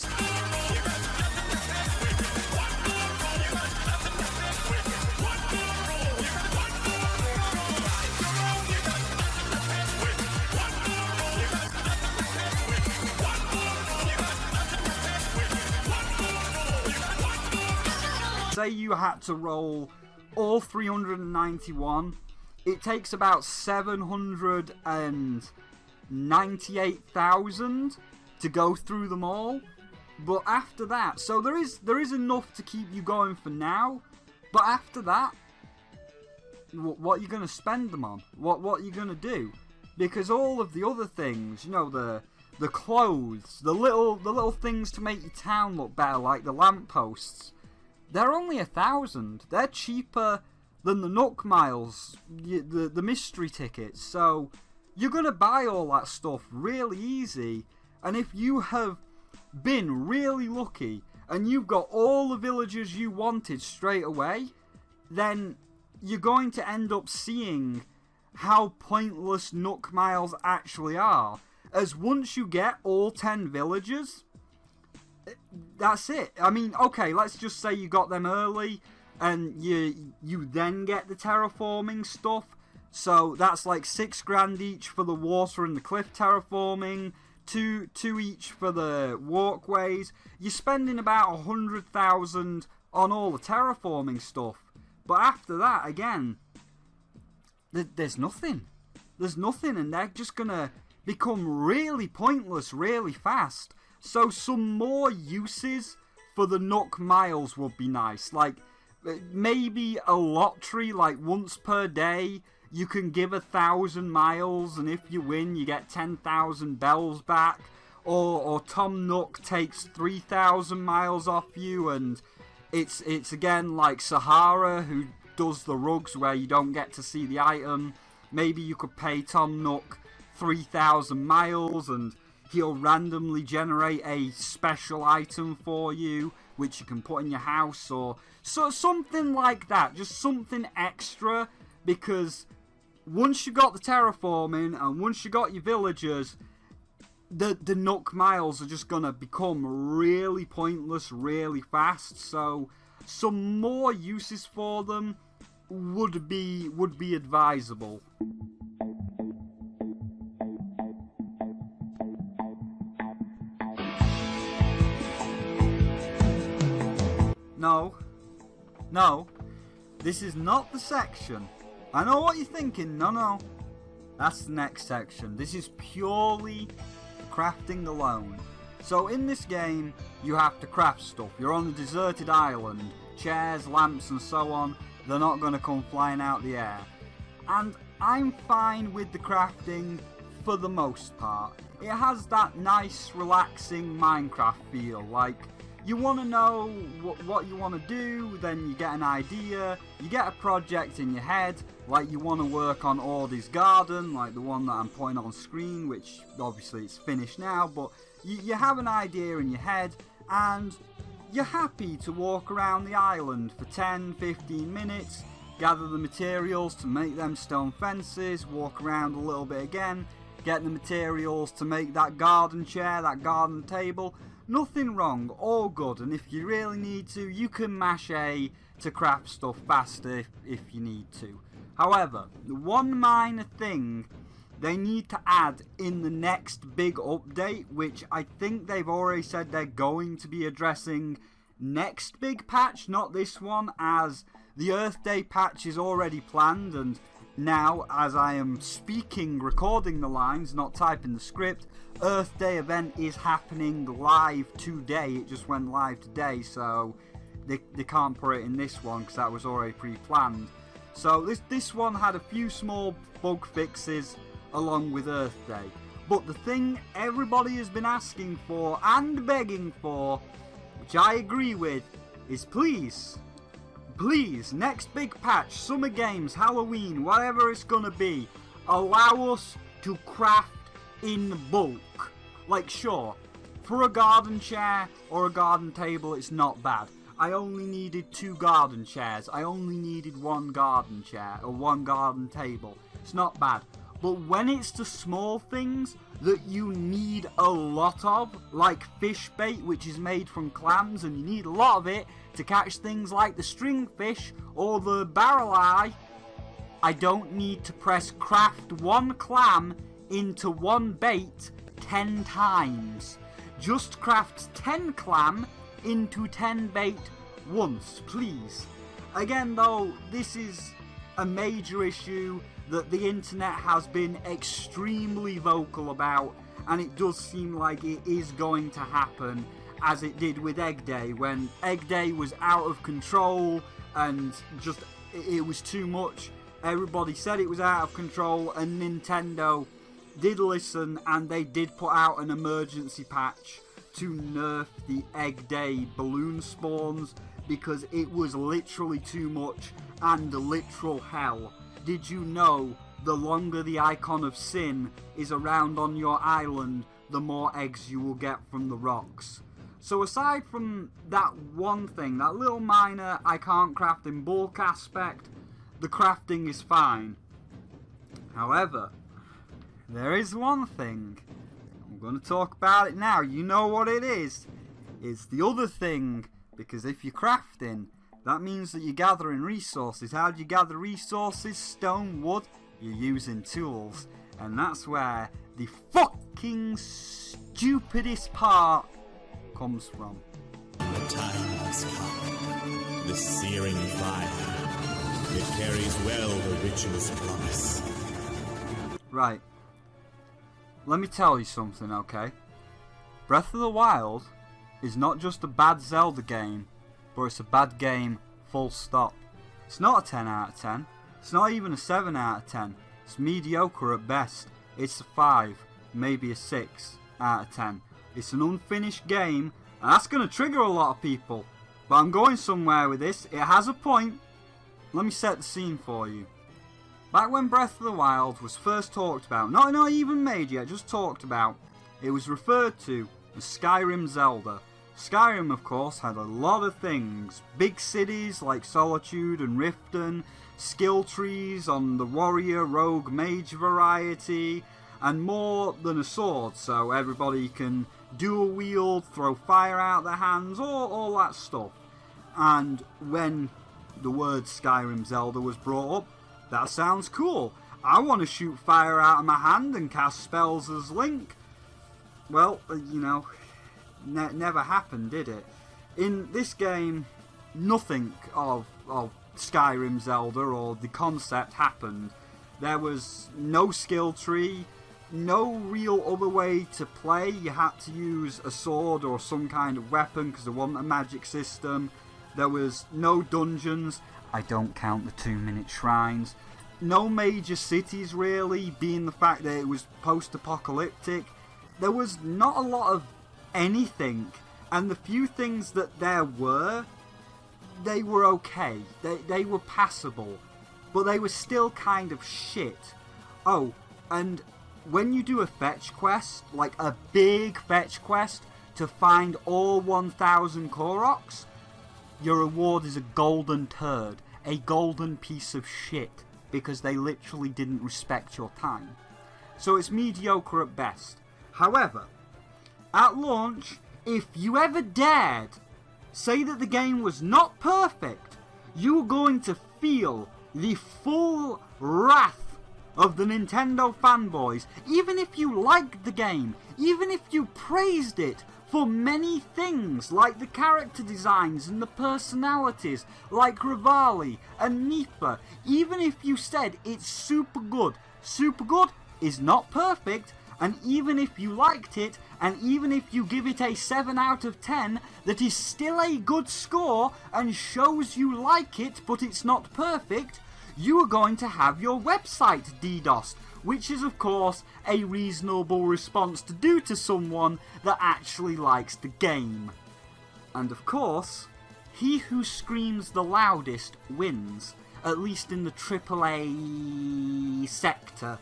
Say you had to roll all 391. It takes about 798,000 to go through them all. But after that, so there is enough to keep you going for now. But after that, what are you going to spend them on? What are you going to do? Because all of the other things, you know, the clothes, the little things to make your town look better, like the lampposts, they're only 1,000. They're cheaper than the Nook Miles, the mystery tickets. So you're going to buy all that stuff really easy. And if you have been really lucky and you've got all the villagers you wanted straight away, then you're going to end up seeing how pointless Nook Miles actually are. As once you get all 10 villagers, that's it. I mean, okay, let's just say you got them early and you then get the terraforming stuff. So that's like $6,000 each for the water and the cliff terraforming, two each for the walkways. You're spending about 100,000 on all the terraforming stuff. But after that, again, there's nothing. There's nothing, and they're just gonna become really pointless really fast. So some more uses for the Nook Miles would be nice. Like, maybe a lottery, like once per day, you can give 1,000 miles, and if you win, you get 10,000 bells back. Or Tom Nook takes 3,000 miles off you, and it's again like Sahara, who does the rugs where you don't get to see the item. Maybe you could pay Tom Nook 3,000 miles and he'll randomly generate a special item for you, which you can put in your house, or so something like that. Just something extra, because once you got the terraforming and once you got your villagers, the Nook Miles are just gonna become really pointless really fast. So some more uses for them would be advisable. No, this is not the section. I know what you're thinking. No, that's the next section. This is purely crafting alone. So in this game, you have to craft stuff. You're on a deserted island. Chairs, lamps, and so on, they're not going to come flying out the air. And I'm fine with the crafting for the most part. It has that nice, relaxing Minecraft feel. Like, you want to know what you want to do, then you get an idea, you get a project in your head, like you want to work on Ordy's garden, like the one that I'm putting on screen, which obviously it's finished now, but you have an idea in your head, and you're happy to walk around the island for 10-15 minutes, gather the materials to make them stone fences, walk around a little bit again, get the materials to make that garden chair, that garden table. Nothing wrong, all good, and if you really need to, you can mash A to craft stuff faster if you need to. However, the one minor thing they need to add in the next big update, which I think they've already said they're going to be addressing next big patch, not this one, as the Earth Day patch is already planned, and now, as I am speaking, recording the lines, not typing the script, Earth Day event is happening live today. It just went live today, so they can't put it in this one because that was already pre-planned. So this one had a few small bug fixes along with Earth Day. But the thing everybody has been asking for and begging for, which I agree with, is please, next big patch, Summer Games, Halloween, whatever it's gonna be, allow us to craft in bulk. Like, sure, for a garden chair or a garden table, it's not bad. I only needed 2 garden chairs. I only needed 1 garden chair or 1 garden table. It's not bad. But when it's the small things that you need a lot of, like fish bait, which is made from clams, and you need a lot of it to catch things like the stringfish or the barrel eye, I don't need to press craft 1 clam into 1 bait 10 times. Just craft 10 clam into 10 bait once, please. Again though, this is a major issue that the internet has been extremely vocal about, and it does seem like it is going to happen, as it did with Egg Day, when Egg Day was out of control and just it was too much. Everybody said it was out of control, and Nintendo did listen, and they did put out an emergency patch to nerf the Egg Day balloon spawns, because it was literally too much and literal hell. Did you know the longer the icon of sin is around on your island, the more eggs you will get from the rocks? So aside from that one thing, that little minor I can't craft in bulk aspect, the crafting is fine. However, there is one thing. I'm going to talk about it now. You know what it is. It's the other thing, because if you're crafting, that means that you're gathering resources. How do you gather resources? Stone, wood? You're using tools. And that's where the fucking stupidest part comes from. The time has come. The searing fire. It carries well the ritual's promise. Right. Let me tell you something, okay? Breath of the Wild is not just a bad Zelda game, but it's a bad game, full stop. It's not a 10 out of 10. It's not even a 7 out of 10. It's mediocre at best. It's a 5, maybe a 6 out of 10. It's an unfinished game, and that's going to trigger a lot of people. But I'm going somewhere with this. It has a point. Let me set the scene for you. Back when Breath of the Wild was first talked about, not even made yet, just talked about, it was referred to as Skyrim Zelda. Skyrim, of course, had a lot of things. Big cities like Solitude and Riften, skill trees on the warrior, rogue, mage variety, and more than a sword, so everybody can dual wield, throw fire out their hands, all that stuff. And when the word Skyrim Zelda was brought up, that sounds cool. I want to shoot fire out of my hand and cast spells as Link. Well, you know, never happened, did it? In this game, nothing of Skyrim Zelda or the concept happened. There was no skill tree, no real other way to play. You had to use a sword or some kind of weapon because there wasn't a magic system. There was no dungeons. I don't count the 2-minute shrines. No major cities really, being the fact that it was post-apocalyptic. There was not a lot of anything, and the few things that there were, they were okay. They were passable, but they were still kind of shit. Oh, and when you do a fetch quest, like a big fetch quest, to find all 1,000 Koroks, your reward is a golden turd, a golden piece of shit, because they literally didn't respect your time. So it's mediocre at best. However, at launch, if you ever dared say that the game was not perfect, you were going to feel the full wrath of the Nintendo fanboys, even if you liked the game, even if you praised it for many things, like the character designs and the personalities, like Rivali and Nifa. Even if you said it's super good is not perfect, and even if you liked it, and even if you give it a 7 out of 10, that is still a good score and shows you like it, but it's not perfect, you are going to have your website DDoSed, which is of course a reasonable response to do to someone that actually likes the game. And of course, he who screams the loudest wins, at least in the AAA sector.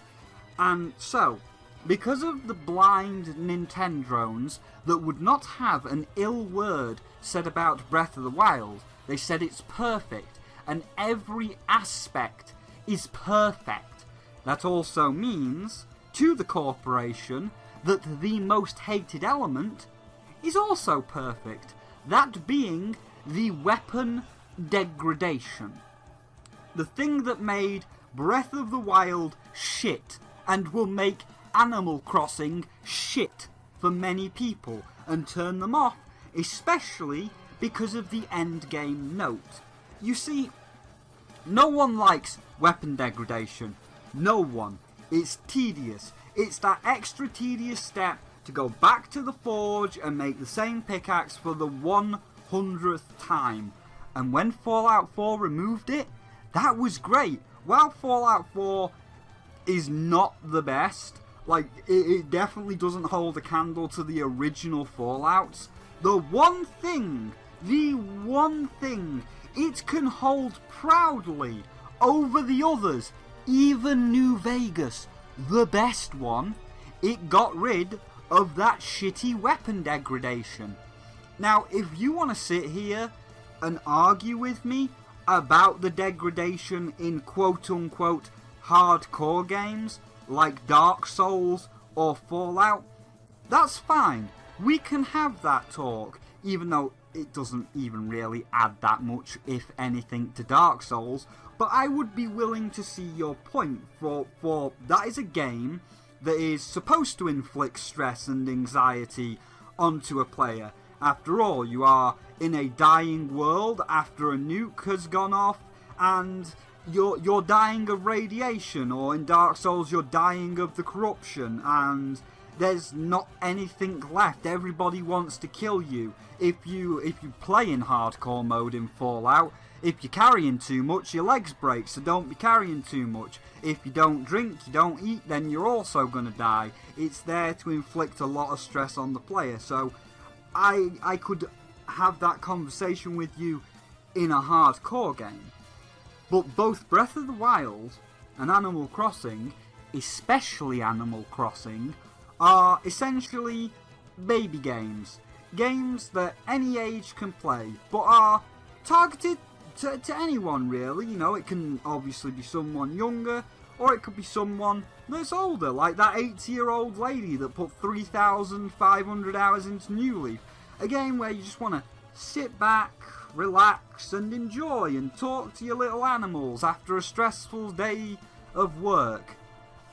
And so, because of the blind Nintendrones that would not have an ill word said about Breath of the Wild, they said it's perfect, and every aspect is perfect. That also means, to the corporation, that the most hated element is also perfect, that being the weapon degradation. The thing that made Breath of the Wild shit, and will make Animal Crossing shit for many people, and turn them off, especially because of the endgame note. You see, No one likes weapon degradation. No one. It's tedious. It's that extra tedious step to go back to the forge and make the same pickaxe for the 100th time. And when Fallout 4 removed it, that was great. While Fallout 4 is not the best, like, it definitely doesn't hold a candle to the original Fallouts, the one thing it can hold proudly over the others, even New Vegas, the best one, it got rid of that shitty weapon degradation. Now, if you want to sit here and argue with me about the degradation in quote-unquote hardcore games like Dark Souls or Fallout, that's fine. We can have that talk, even though it doesn't even really add that much, if anything, to Dark Souls. But I would be willing to see your point, for that is a game that is supposed to inflict stress and anxiety onto a player. After all, you are in a dying world after a nuke has gone off, and you're dying of radiation, or in Dark Souls you're dying of the corruption, and there's not anything left. Everybody wants to kill you. If you play in hardcore mode in Fallout, if you're carrying too much, your legs break, so don't be carrying too much. If you don't drink, you don't eat, then you're also gonna die. It's there to inflict a lot of stress on the player, so I could have that conversation with you in a hardcore game. But both Breath of the Wild and Animal Crossing, especially Animal Crossing, are essentially baby games. Games that any age can play, but are targeted to anyone really. You know, it can obviously be someone younger, or it could be someone that's older, like that 80-year-old lady that put 3,500 hours into New Leaf. A game where you just want to sit back, relax, and enjoy, and talk to your little animals after a stressful day of work.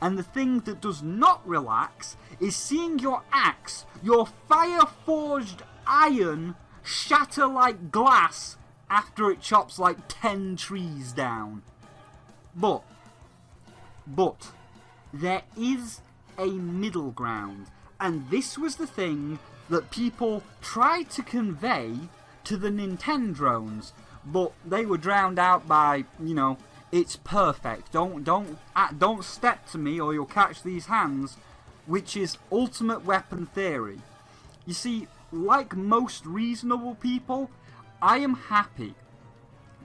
And the thing that does not relax is seeing your axe, your fire-forged iron, shatter like glass after it chops like 10 trees down. But there is a middle ground, and this was the thing that people tried to convey to the Nintendrones, but they were drowned out by, you know, it's perfect, don't step to me or you'll catch these hands, which is ultimate weapon theory. You see, like most reasonable people, I am happy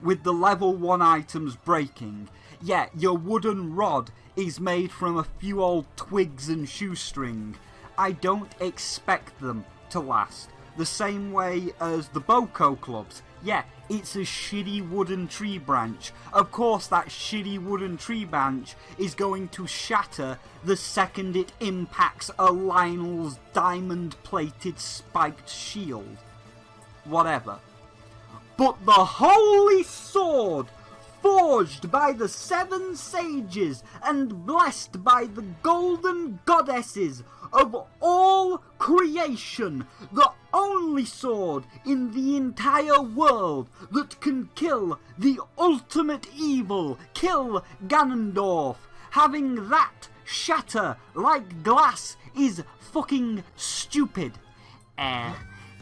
with the level 1 items breaking. Yeah, your wooden rod is made from a few old twigs and shoestring. I don't expect them to last. The same way as the Boko clubs. Yeah, it's a shitty wooden tree branch. Of course that shitty wooden tree branch is going to shatter the second it impacts a Lionel's diamond-plated spiked shield. Whatever. But the holy sword, forged by the 7 sages and blessed by the golden goddesses of all creation, the only sword in the entire world that can kill the ultimate evil, kill Ganondorf. Having that shatter like glass is fucking stupid.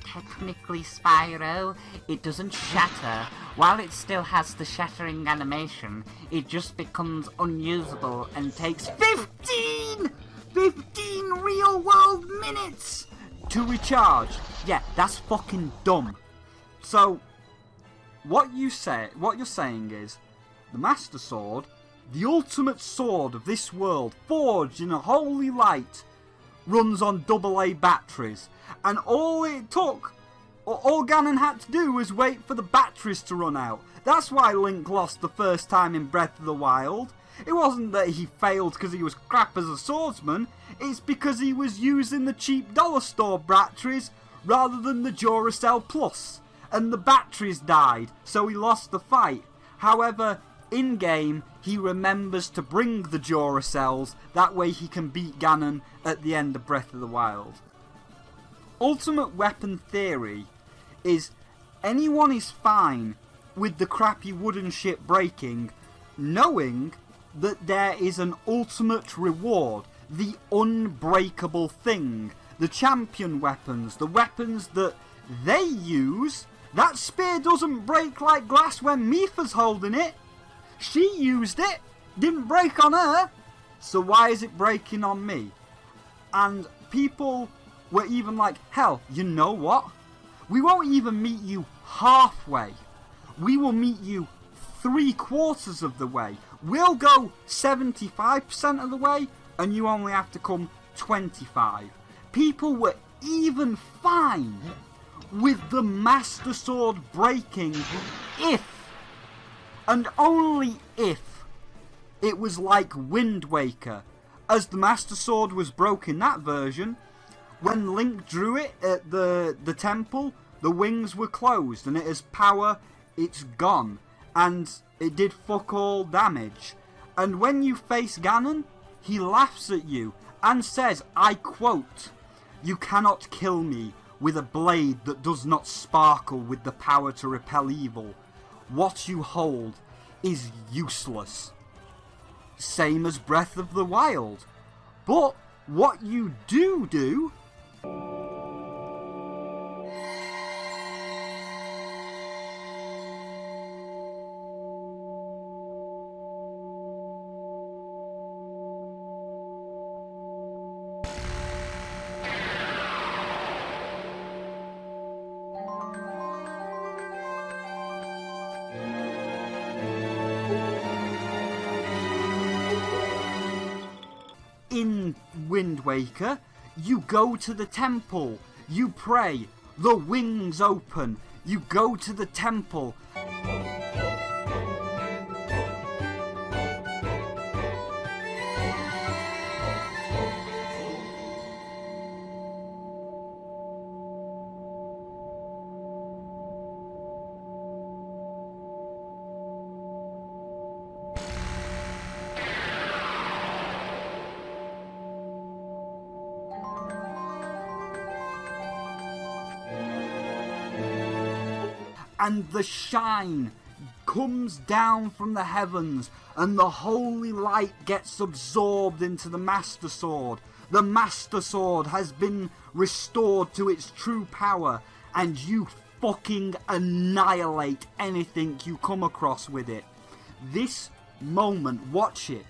Technically, Spyro, it doesn't shatter. While it still has the shattering animation, it just becomes unusable and takes 15 real world minutes to recharge. Yeah, that's fucking dumb. So, what you're saying is, the Master Sword, the ultimate sword of this world, forged in a holy light, runs on AA batteries. And all Ganon had to do was wait for the batteries to run out. That's why Link lost the first time in Breath of the Wild. It wasn't that he failed because he was crap as a swordsman. It's because he was using the cheap dollar store batteries rather than the Duracell Plus. And the batteries died, so he lost the fight. However, in-game, he remembers to bring the Duracells. That way he can beat Ganon at the end of Breath of the Wild. Ultimate weapon theory is anyone is fine with the crappy wooden ship breaking, knowing that there is an ultimate reward, the unbreakable thing, the champion weapons, the weapons that they use. That spear doesn't break like glass when Mifa's holding it. She used it, didn't break on her, so why is it breaking on me? And people were even like, hell, you know what? We won't even meet you halfway. We will meet you 3/4 of the way. We'll go 75% of the way, and you only have to come 25. People were even fine with the Master Sword breaking if, and only if, it was like Wind Waker. As the Master Sword was broken in that version, when Link drew it at the temple, the wings were closed, and it has power, it's gone. And it did fuck all damage. And when you face Ganon, he laughs at you and says, I quote, "You cannot kill me with a blade that does not sparkle with the power to repel evil. What you hold is useless." Same as Breath of the Wild. But what you do in Wind Waker, you go to the temple, you pray, the wings open, you go to the temple. And the shine comes down from the heavens, and the holy light gets absorbed into the Master Sword. The Master Sword has been restored to its true power, and you fucking annihilate anything you come across with it. This moment, watch it.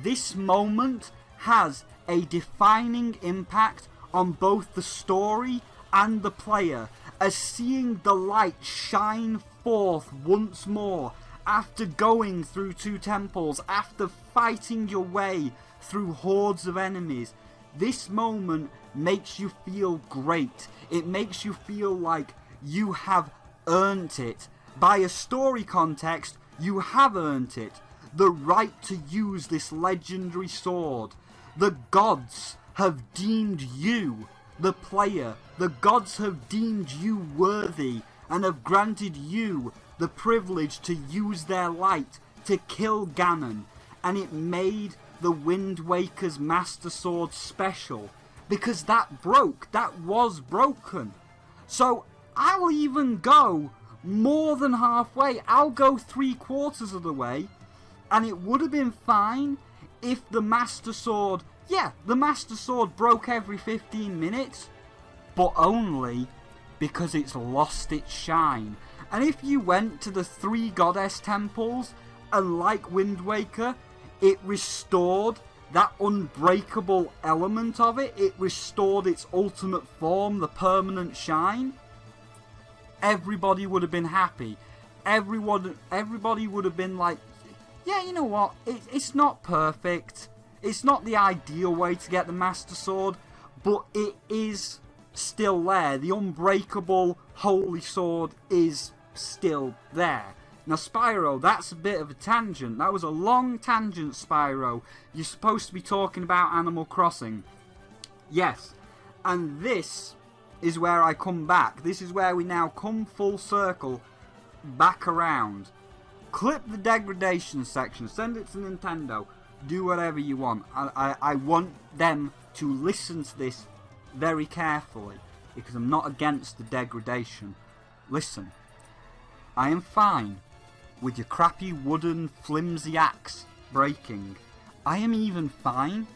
This moment has a defining impact on both the story and the player, as seeing the light shine forth once more after going through 2 temples, after fighting your way through hordes of enemies. This moment makes you feel great. It makes you feel like you have earned it. By a story context, you have earned it. The right to use this legendary sword. The gods have deemed you, the player, the gods have deemed you worthy and have granted you the privilege to use their light to kill Ganon. And it made the Wind Waker's Master Sword special, because that was broken. So I'll even go more than halfway. I'll go 3/4 of the way. And it would have been fine if the Master Sword, the Master Sword broke every 15 minutes, but only because it's lost its shine. And if you went to the 3 goddess temples, and like Wind Waker, it restored that unbreakable element of it, it restored its ultimate form, the permanent shine, everybody would have been happy. Everybody would have been like, yeah, you know what, it's not perfect, it's not the ideal way to get the Master Sword, but it is still there. The unbreakable Holy Sword is still there. Now, Spyro, that's a bit of a tangent. That was a long tangent, Spyro. You're supposed to be talking about Animal Crossing. Yes. And this is where I come back. This is where we now come full circle back around. Clip the degradation section. Send it to Nintendo. Do whatever you want. I want them to listen to this very carefully, because I'm not against the degradation. Listen. I am fine with your crappy wooden flimsy axe breaking. I am even fine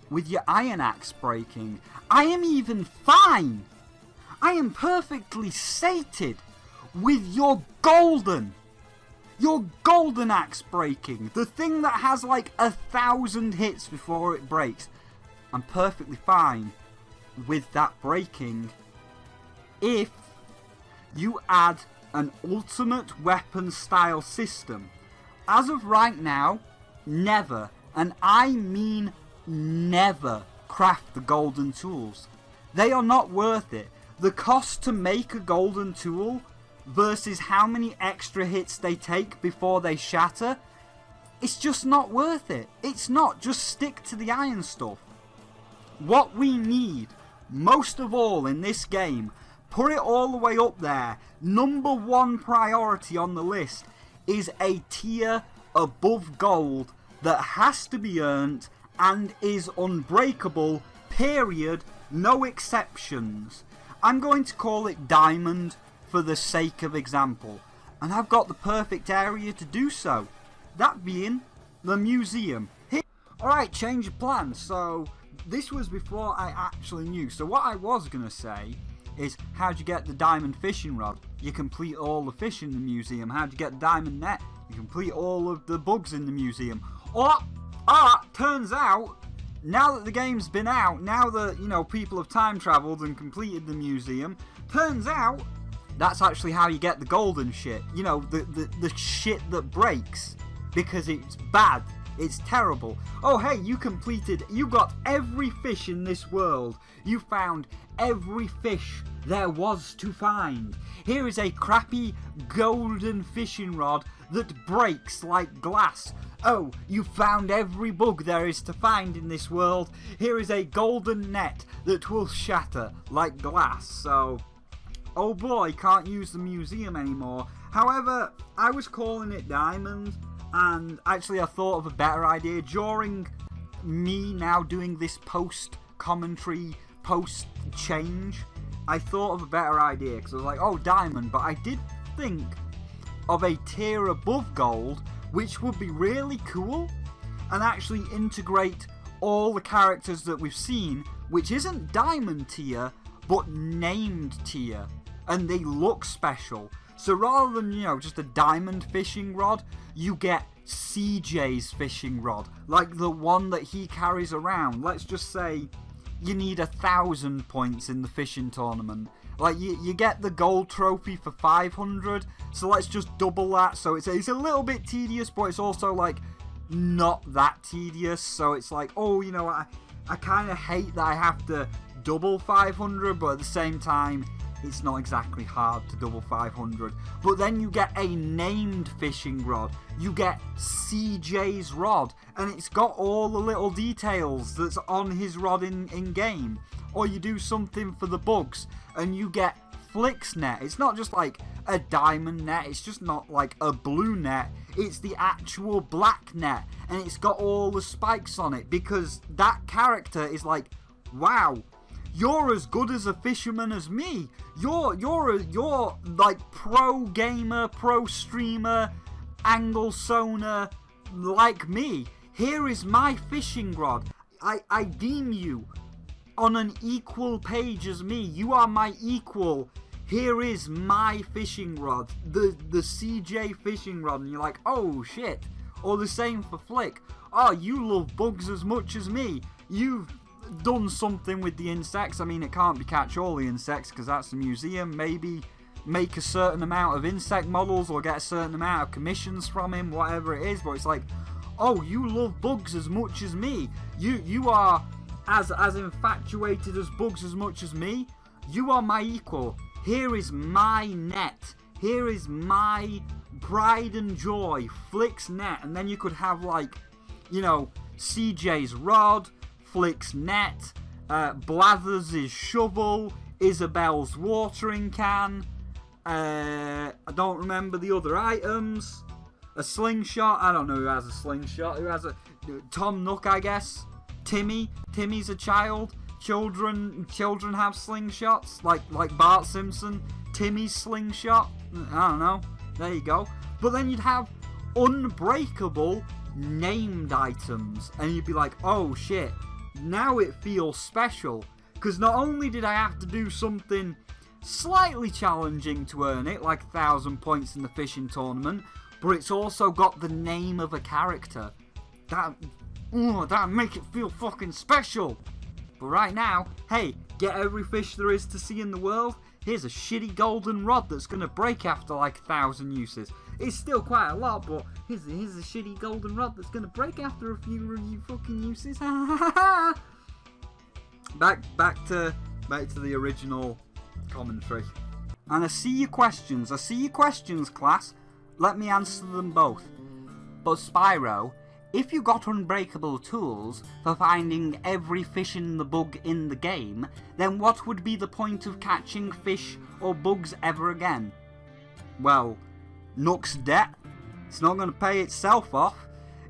with your iron axe breaking. I am even fine. I am perfectly sated with your golden axe breaking. The thing that has like 1,000 hits before it breaks. I'm perfectly fine with that breaking if you add an ultimate weapon style system. As of right now, never, and I mean never, craft the golden tools. They are not worth it. The cost to make a golden tool versus how many extra hits they take before they shatter, it's just not worth it. It's not. Just stick to the iron stuff. What we need, most of all in this game, put it all the way up there, number one priority on the list, is a tier above gold that has to be earned and is unbreakable, period, no exceptions. I'm going to call it diamond for the sake of example, and I've got the perfect area to do so, that being the museum. Alright, change of plans. So this was before I actually knew. So what I was going to say is, how'd you get the diamond fishing rod? You complete all the fish in the museum. How'd you get the diamond net? You complete all of the bugs in the museum. Or, turns out, now that the game's been out, now that, you know, people have time travelled and completed the museum, turns out that's actually how you get the golden shit. You know, the shit that breaks. Because it's bad. It's terrible. Oh, hey, you got every fish in this world. You found every fish there was to find. Here is a crappy golden fishing rod that breaks like glass. Oh, you found every bug there is to find in this world. Here is a golden net that will shatter like glass. So, oh boy, can't use the museum anymore. However, I was calling it diamond, and actually I thought of a better idea. During me now doing this post-commentary, post-change, I thought of a better idea, because I was like, oh, diamond, but I did think of a tier above gold, which would be really cool, and actually integrate all the characters that we've seen, which isn't diamond tier, but named tier, and they look special. So rather than, you know, just a diamond fishing rod, you get CJ's fishing rod, like the one that he carries around. Let's just say you need 1,000 points in the fishing tournament. Like, you get the gold trophy for 500, so let's just double that. So it's a little bit tedious, but it's also, like, not that tedious. So it's like, oh, you know, I kind of hate that I have to double 500, but at the same time, it's not exactly hard to double 500. But then you get a named fishing rod. You get CJ's rod, and it's got all the little details that's on his rod in game. Or you do something for the bugs, and you get Flick's net. It's not just like a diamond net, it's just not like a blue net, it's the actual black net, and it's got all the spikes on it, because that character is like, wow, you're as good as a fisherman as me. You're like pro gamer, pro streamer, angle sonar like me. Here is my fishing rod. I deem you on an equal page as me. You are my equal. Here is my fishing rod, the CJ fishing rod, and you're like, oh shit. Or the same for Flick. Oh, you love bugs as much as me. You've done something with the insects. I mean, it can't be catch all the insects because that's the museum. Maybe make a certain amount of insect models or get a certain amount of commissions from him, whatever it is. But it's like, oh, you love bugs as much as me. You are as infatuated as bugs as much as me. You are my equal. Here is my net. here is my pride and joy, Flick's net, and then you could have like, you know, CJ's rod, Flick's net, Blathers' shovel, Isabel's watering can, I don't remember the other items, a slingshot, I don't know who has a slingshot, who has a, Tom Nook I guess, Timmy's a child, children have slingshots, like Bart Simpson, Timmy's slingshot, I don't know, there you go. But then you'd have unbreakable named items, and you'd be like, oh shit, now it feels special, because not only did I have to do something slightly challenging to earn it, like 1,000 points in the fishing tournament, but it's also got the name of a character. That'd make it feel fucking special. But right now, hey, get every fish there is to see in the world, here's a shitty golden rod that's gonna break after like 1,000 uses. It's still quite a lot, but here's a shitty golden rod that's gonna break after a few fucking uses. back to the original commentary. And I see your questions, class. Let me answer them both. But Spyro, if you got unbreakable tools for finding every fish in the bug in the game, then what would be the point of catching fish or bugs ever again? Well, Nook's debt, it's not going to pay itself off.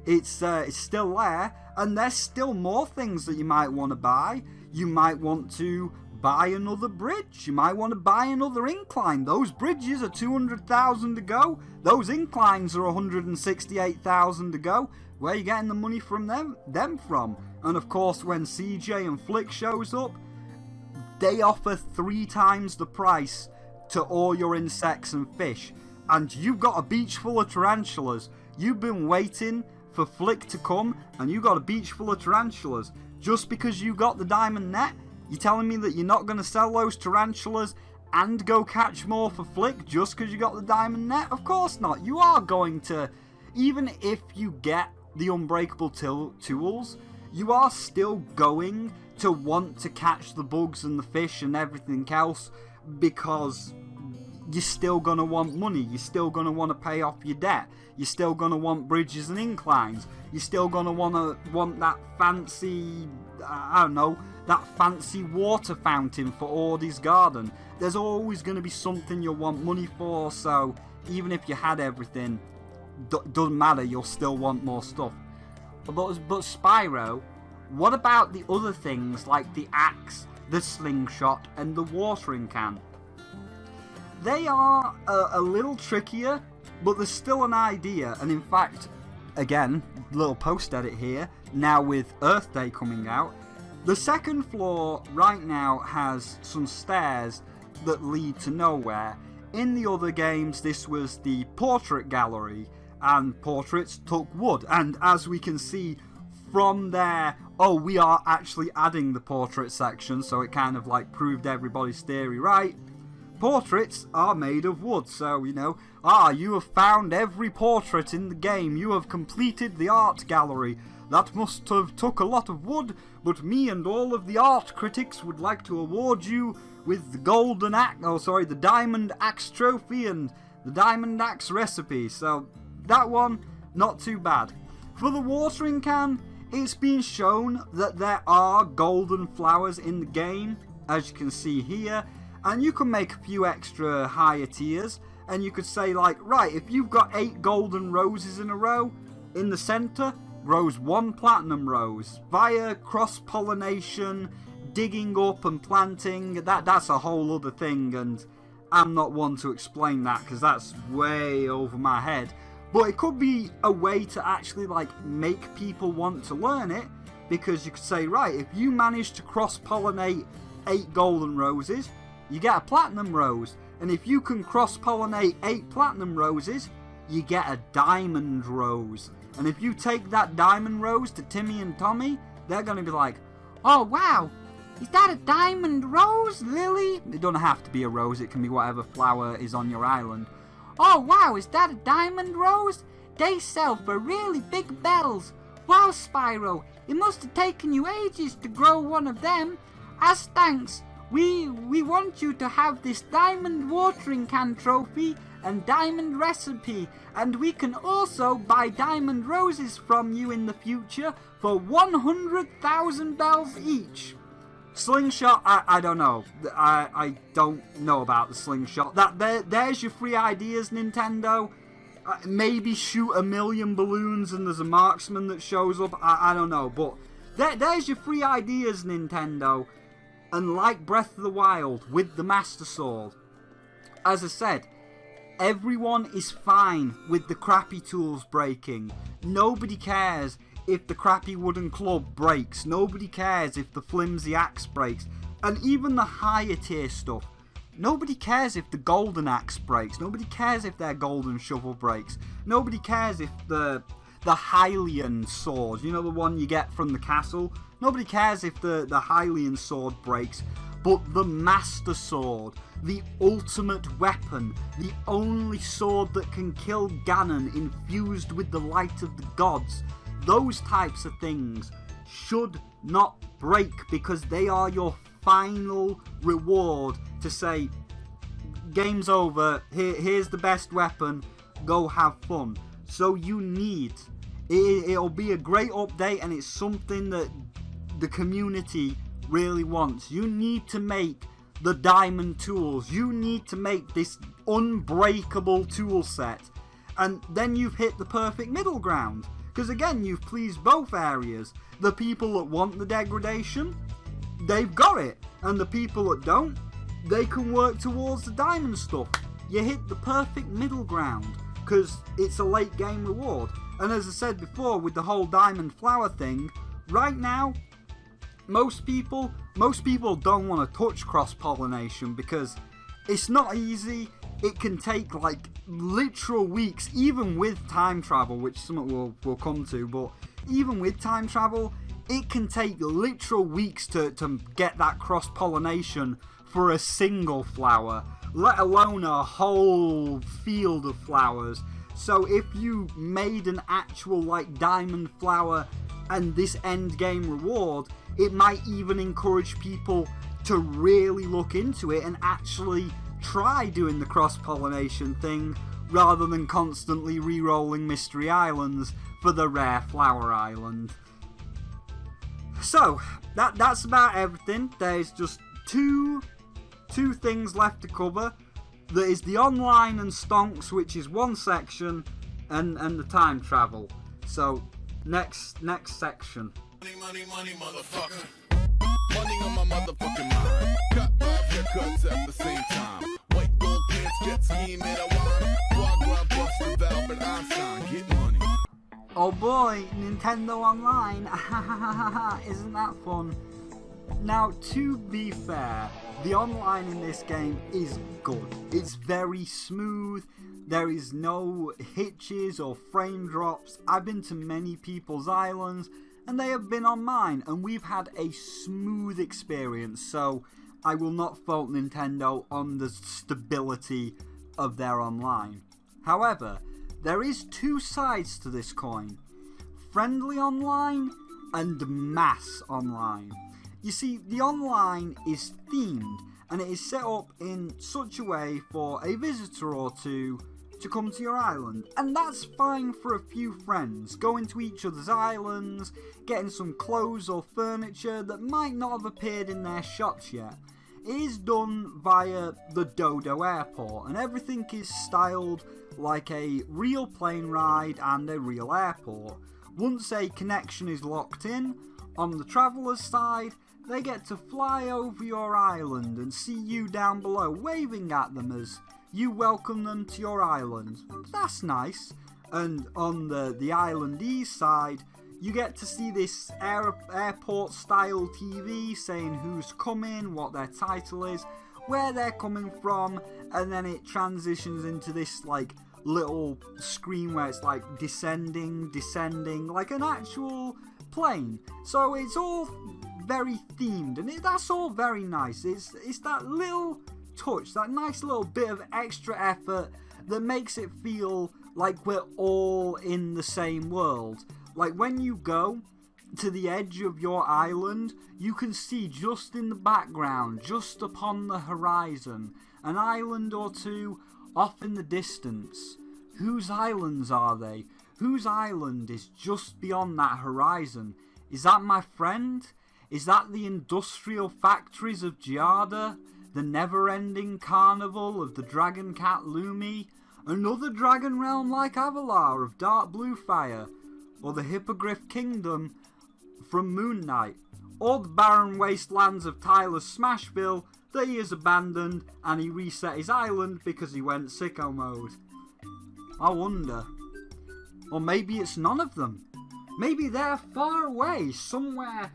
It's still there, and there's still more things that you might want to buy. You might want to buy another bridge. You might want to buy another incline. Those bridges are 200,000 to go. Those inclines are 168,000 to go. Where are you getting the money from them from? And of course, when CJ and Flick shows up, they offer 3 times the price to all your insects and fish. And you've got a beach full of tarantulas. You've been waiting for Flick to come, and you got a beach full of tarantulas. Just because you got the diamond net, you telling me that you're not going to sell those tarantulas and go catch more for Flick just because you got the diamond net? Of course not. You are going to, even if you get the unbreakable tools, you are still going to want to catch the bugs and the fish and everything else, because you're still going to want money. You're still going to want to pay off your debt. You're still going to want bridges and inclines. You're still going to want that fancy, I don't know, that fancy water fountain for Audie's garden. There's always going to be something you'll want money for, so even if you had everything, doesn't matter, you'll still want more stuff. But Spyro, what about the other things like the axe, the slingshot, and the watering can? They are a little trickier, but there's still an idea. And in fact, again, little post edit here, now with Earth Day coming out, the second floor right now has some stairs that lead to nowhere. In the other games, this was the portrait gallery, and portraits took wood. And as we can see from there, oh, we are actually adding the portrait section, so it kind of like proved everybody's theory right. Portraits are made of wood, so, you know, you have found every portrait in the game, you have completed the art gallery. That must have took a lot of wood, but me and all of the art critics would like to award you with the diamond axe trophy and the diamond axe recipe. So that one, not too bad. For the watering can, it's been shown that there are golden flowers in the game, as you can see here. And you can make a few extra higher tiers, and you could say like, right, if you've got 8 golden roses in a row, in the center grows 1 platinum rose. Via cross-pollination, digging up and planting, that's a whole other thing, and I'm not one to explain that because that's way over my head. But it could be a way to actually like make people want to learn it, because you could say, right, if you manage to cross-pollinate 8 golden roses, you get a platinum rose. And if you can cross-pollinate 8 platinum roses, you get a diamond rose. And if you take that diamond rose to Timmy and Tommy, they're going to be like, oh wow, is that a diamond rose, Lily? It doesn't have to be a rose, it can be whatever flower is on your island. Oh wow, is that a diamond rose? They sell for really big bells. Wow, Spyro, it must have taken you ages to grow one of them. As thanks, We want you to have this diamond watering can trophy and diamond recipe, and we can also buy diamond roses from you in the future for 100,000 bells each. Slingshot, I don't know. I don't know about the slingshot. There's your free ideas, Nintendo. Maybe shoot 1,000,000 balloons and there's a marksman that shows up. I don't know, but there's your free ideas, Nintendo. And like Breath of the Wild with the Master Sword, as I said, everyone is fine with the crappy tools breaking. Nobody cares if the crappy wooden club breaks. Nobody cares if the flimsy axe breaks. And even the higher tier stuff. Nobody cares if the golden axe breaks. Nobody cares if their golden shovel breaks. Nobody cares if the Hylian sword, you know, the one you get from the castle. Nobody cares if the Hylian sword breaks. But the Master Sword, the ultimate weapon, the only sword that can kill Ganon infused with the light of the gods, those types of things should not break, because they are your final reward to say, game's over, here's the best weapon, go have fun. So you need, it'll be a great update, and it's something that the community really wants. You need to make the diamond tools, you need to make this unbreakable tool set, and then you've hit the perfect middle ground. Because again, you've pleased both areas. The people that want the degradation, they've got it. And the people that don't, they can work towards the diamond stuff. You hit the perfect middle ground, because it's a late game reward. And as I said before, with the whole diamond flower thing, right now, most people don't want to touch cross-pollination, because it's not easy. It can take like literal weeks, even with time travel, which something we'll come to, but even with time travel, it can take literal weeks to get that cross-pollination for a single flower, let alone a whole field of flowers. So if you made an actual like diamond flower and this end game reward, it might even encourage people to really look into it and actually try doing the cross-pollination thing, rather than constantly re-rolling mystery islands for the rare flower island. So that's about everything. There's just two things left to cover. There is the online and stonks, which is one section, and the time travel. So next section. Money, motherfucker. Money on my motherfucking mind. Cut 5 haircuts at the same time. White gold pants, jet ski, made a wine. Foie bust the Albert Einstein. Get money. Oh boy, Nintendo Online. Isn't that fun? Now, to be fair, the online in this game is good. It's very smooth. There is no hitches or frame drops. I've been to many people's islands, and they have been on mine, and we've had a smooth experience, so I will not fault Nintendo on the stability of their online. However, there is two sides to this coin: friendly online and mass online. You see, the online is themed, and it is set up in such a way for a visitor or two to come to your island, and that's fine for a few friends, going to each other's islands, getting some clothes or furniture that might not have appeared in their shops yet. It is done via the Dodo Airport, and everything is styled like a real plane ride and a real airport. Once a connection is locked in, on the traveller's side, they get to fly over your island and see you down below waving at them as you welcome them to your island. That's nice. And on the island east side, you get to see this airport style TV saying who's coming, what their title is, where they're coming from, and then it transitions into this like little screen where it's like descending like an actual plane. So it's all very themed, and that's all very nice. It's that little touch, that nice little bit of extra effort that makes it feel like we're all in the same world. Like when you go to the edge of your island, you can see just in the background, just upon the horizon, an island or two off in the distance. Whose islands are they? Whose island is just beyond that horizon? Is that my friend? Is that the industrial factories of Giada? The never-ending carnival of the Dragon Cat Lumi? Another dragon realm like Avalar of Dark Blue Fire? Or the Hippogriff Kingdom from Moon Knight? Or the barren wastelands of Tyler's Smashville that he has abandoned and he reset his island because he went sicko mode? I wonder. Or maybe it's none of them. Maybe they're far away, somewhere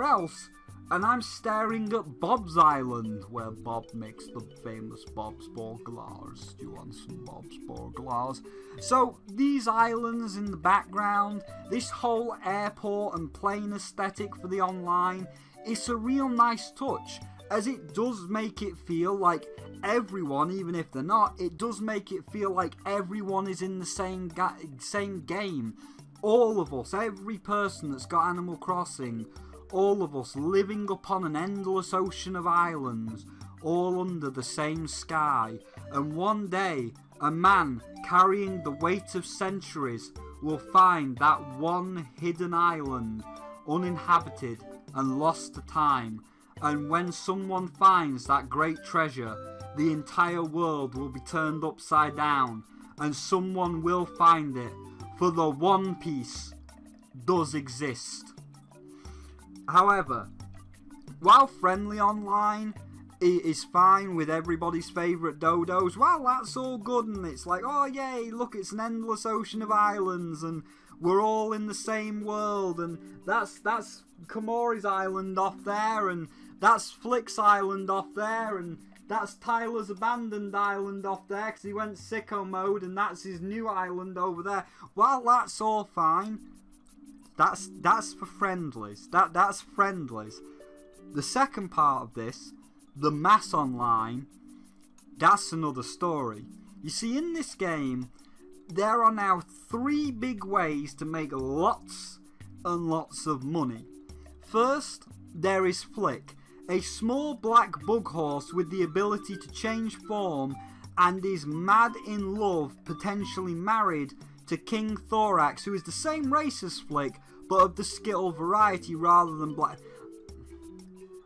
else, and I'm staring at Bob's Island, where Bob makes the famous Bob's Burglars. Do you want some Bob's Burglars? So, these islands in the background, this whole airport and plane aesthetic for the online, it's a real nice touch, as it does make it feel like everyone, even if they're not, it does make it feel like everyone is in the same game. All of us, every person that's got Animal Crossing, all of us living upon an endless ocean of islands, all under the same sky. And one day, a man carrying the weight of centuries will find that one hidden island, uninhabited and lost to time. And when someone finds that great treasure, the entire world will be turned upside down, and someone will find it, for the One Piece does exist. However, while friendly online is fine with everybody's favourite dodos, well, that's all good, and it's like, oh yay, look, it's an endless ocean of islands, and we're all in the same world, and that's Komori's island off there, and that's Flick's island off there, and that's Tyler's abandoned island off there because he went sicko mode, and that's his new island over there. Well, that's all fine. That's for friendlies. That's friendlies. The second part of this, the mass online, that's another story. You see, in this game, there are now 3 big ways to make lots and lots of money. First, there is Flick, a small black bug horse with the ability to change form and is mad in love, potentially married to King Thorax, who is the same race as Flick, but of the Skittle variety rather than black.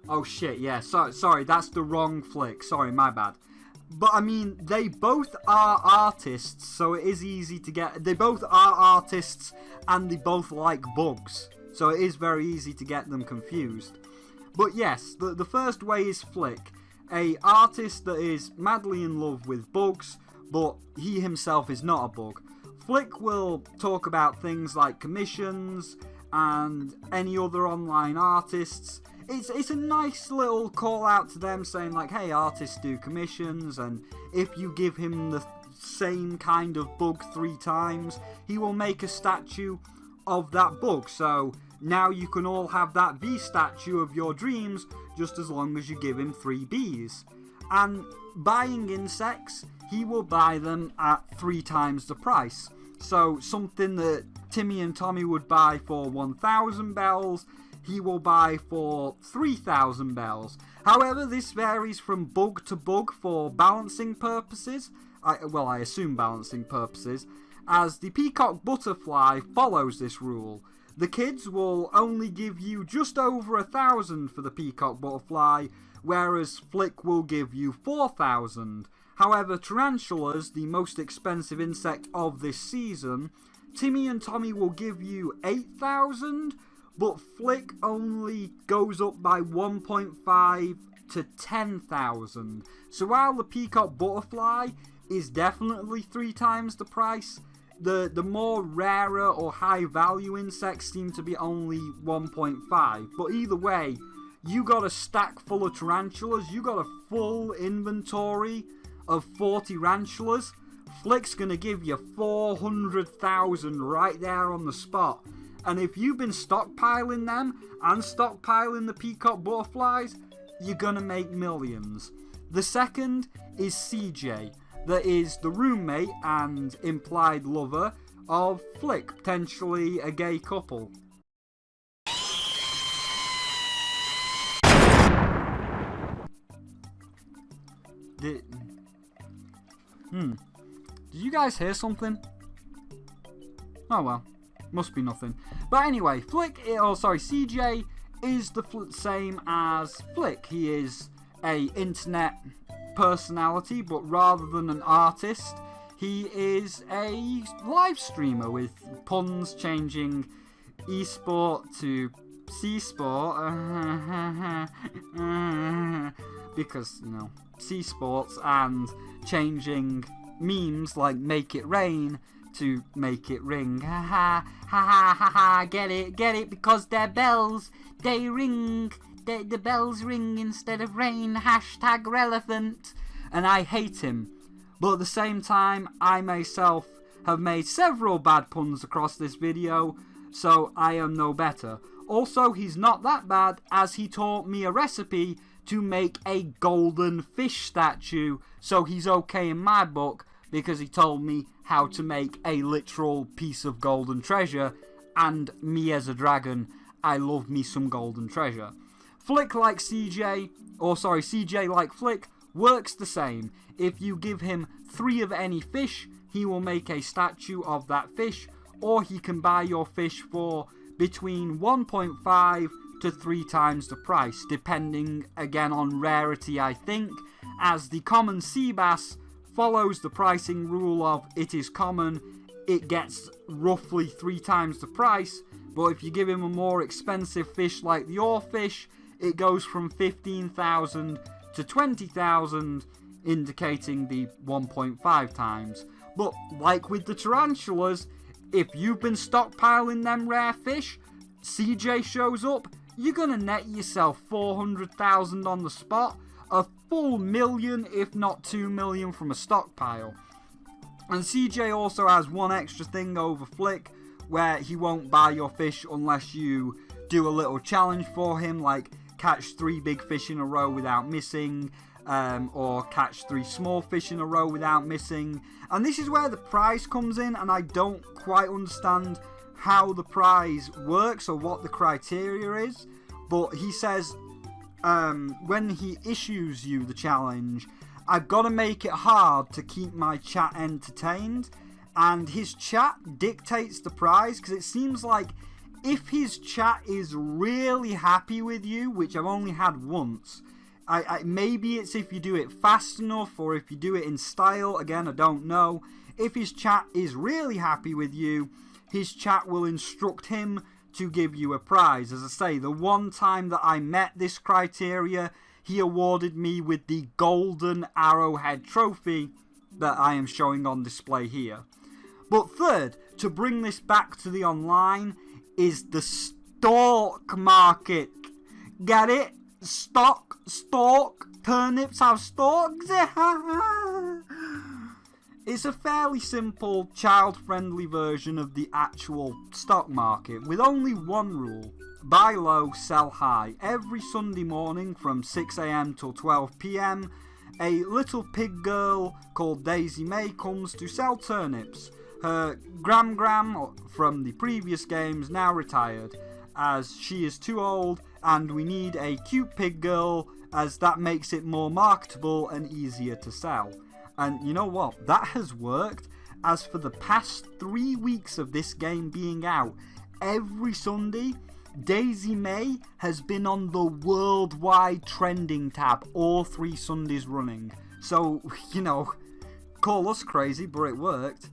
Oh shit, yeah, sorry, that's the wrong Flick, sorry, my bad. But I mean, they both are artists, so it is easy to get. They both are artists and they both like bugs, so it is very easy to get them confused. But yes, the first way is Flick, a artist that is madly in love with bugs, but he himself is not a bug. Flick will talk about things like commissions and any other online artists. It's a nice little call out to them saying like, hey, artists do commissions, and if you give him the same kind of bug 3 times, he will make a statue of that bug. So now you can all have that V statue of your dreams just as long as you give him 3 Bs. And buying insects, he will buy them at 3 times the price. So something that Timmy and Tommy would buy for 1,000 bells, he will buy for 3,000 bells. However, this varies from bug to bug for balancing purposes. I assume balancing purposes, as the peacock butterfly follows this rule. The kids will only give you just over 1,000 for the peacock butterfly, whereas Flick will give you 4,000. However, tarantulas, the most expensive insect of this season, Timmy and Tommy will give you 8,000, but Flick only goes up by 1.5 to 10,000. So while the peacock butterfly is definitely 3 times the price, the more rarer or high value insects seem to be only 1.5. But either way, you got a stack full of tarantulas, you got a full inventory of 40 tarantulas. Flick's gonna give you 400,000 right there on the spot. And if you've been stockpiling them and stockpiling the peacock butterflies, you're gonna make millions. The second is CJ, that is the roommate and implied lover of Flick, potentially a gay couple. Did you guys hear something? Oh well, must be nothing. But anyway, CJ is the same as Flick. He is a internet personality, but rather than an artist, he is a live streamer with puns changing esport to C-sport. Because, you know, C-sports, and changing memes like make it rain to make it ring. Ha ha ha ha ha, get it, because they're bells, they ring, the bells ring instead of rain, hashtag relevant. And I hate him, but at the same time, I myself have made several bad puns across this video, so I am no better. Also, he's not that bad, as he taught me a recipe to make a golden fish statue, so he's okay in my book, because he told me how to make a literal piece of golden treasure, and me as a dragon, I love me some golden treasure. Flick like CJ, CJ like Flick, works the same. If you give him 3 of any fish, he will make a statue of that fish, or he can buy your fish for between 1.5 to 3 times the price, depending again on rarity, I think, as the common sea bass follows the pricing rule of it is common, it gets roughly 3 times the price, but if you give him a more expensive fish like the oarfish, it goes from 15,000 to 20,000, indicating the 1.5 times. But like with the tarantulas, if you've been stockpiling them rare fish, CJ shows up, you're gonna net yourself 400,000 on the spot, a full million if not 2 million from a stockpile. And CJ also has one extra thing over Flick, where he won't buy your fish unless you do a little challenge for him, like catch 3 big fish in a row without missing, or catch 3 small fish in a row without missing. And this is where the prize comes in, and I don't quite understand how the prize works or what the criteria is, but he says when he issues you the challenge, I've got to make it hard to keep my chat entertained, and his chat dictates the prize, because it seems like if his chat is really happy with you, which I've only had once, maybe it's if you do it fast enough or if you do it in style, again I don't know. If his chat is really happy with you, his chat will instruct him to give you a prize. As I say, the one time that I met this criteria, he awarded me with the golden arrowhead trophy that I am showing on display here. But third, to bring this back to the online, is the stock market. Get it? Stalk, turnips have stalks. It's a fairly simple, child-friendly version of the actual stock market, with only one rule: buy low, sell high. Every Sunday morning from 6 AM till 12 PM, a little pig girl called Daisy May comes to sell turnips. Her Gram from the previous games now retired, as she is too old and we need a cute pig girl, as that makes it more marketable and easier to sell. And you know what? That has worked, as for the past 3 weeks of this game being out, every Sunday, Daisy May has been on the worldwide trending tab all 3 Sundays running. So, you know, call us crazy, but it worked.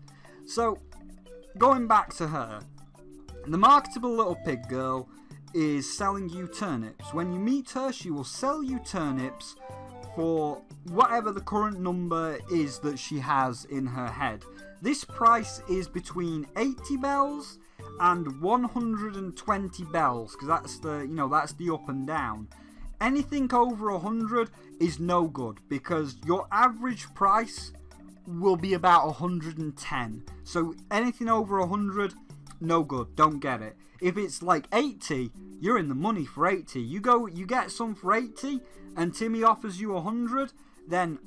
So, going back to her, the marketable little pig girl is selling you turnips. When you meet her, she will sell you turnips for whatever the current number is that she has in her head. This price is between 80 bells and 120 bells, because that's the, you know, that's the up and down. Anything over 100 is no good, because your average price will be about 110. So anything over 100, no good, don't get it. If it's like 80, you're in the money for 80. You get some for 80 and Timmy offers you 100, then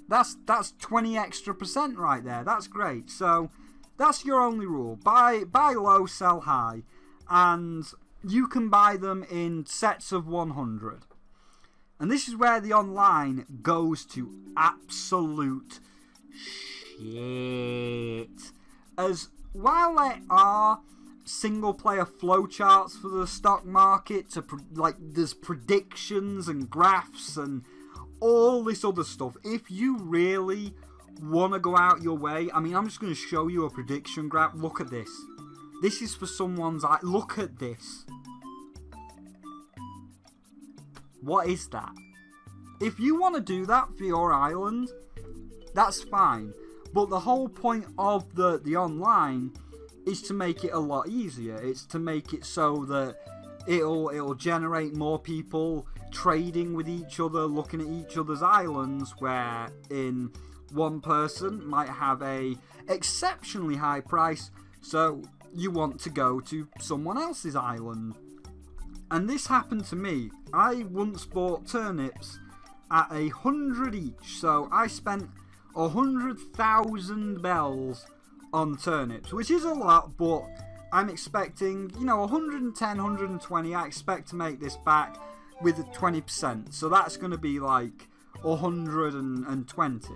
that's 20 extra % right there. That's great. So that's your only rule. Buy low, sell high, and you can buy them in sets of 100. And this is where the online goes to absolute shit. As while there are single player flowcharts for the stock market, there's predictions and graphs and all this other stuff. If you really want to go out your way, I mean, I'm just going to show you a prediction graph. Look at this. This is for someone's eye. Look at this. What is that? If you want to do that for your island, that's fine. But the whole point of the online is to make it a lot easier. It's to make it so that it'll generate more people trading with each other, looking at each other's islands, where in one person might have a exceptionally high price, so you want to go to someone else's island. And this happened to me. I once bought turnips at 100 each, so I spent 100,000 bells on turnips, which is a lot, but I'm expecting, 110, 120, I expect to make this back with a 20%, so that's going to be like 120.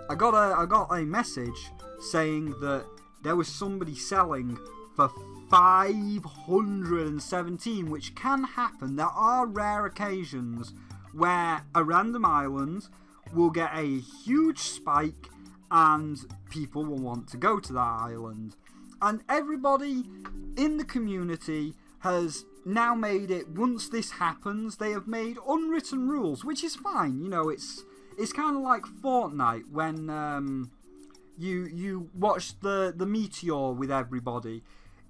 I got a message saying that there was somebody selling for 517, which can happen. There are rare occasions where a random island will get a huge spike and people will want to go to that island. And everybody in the community has now made it, once this happens, they have made unwritten rules, which is fine. It's kind of like Fortnite when you watch the meteor with everybody.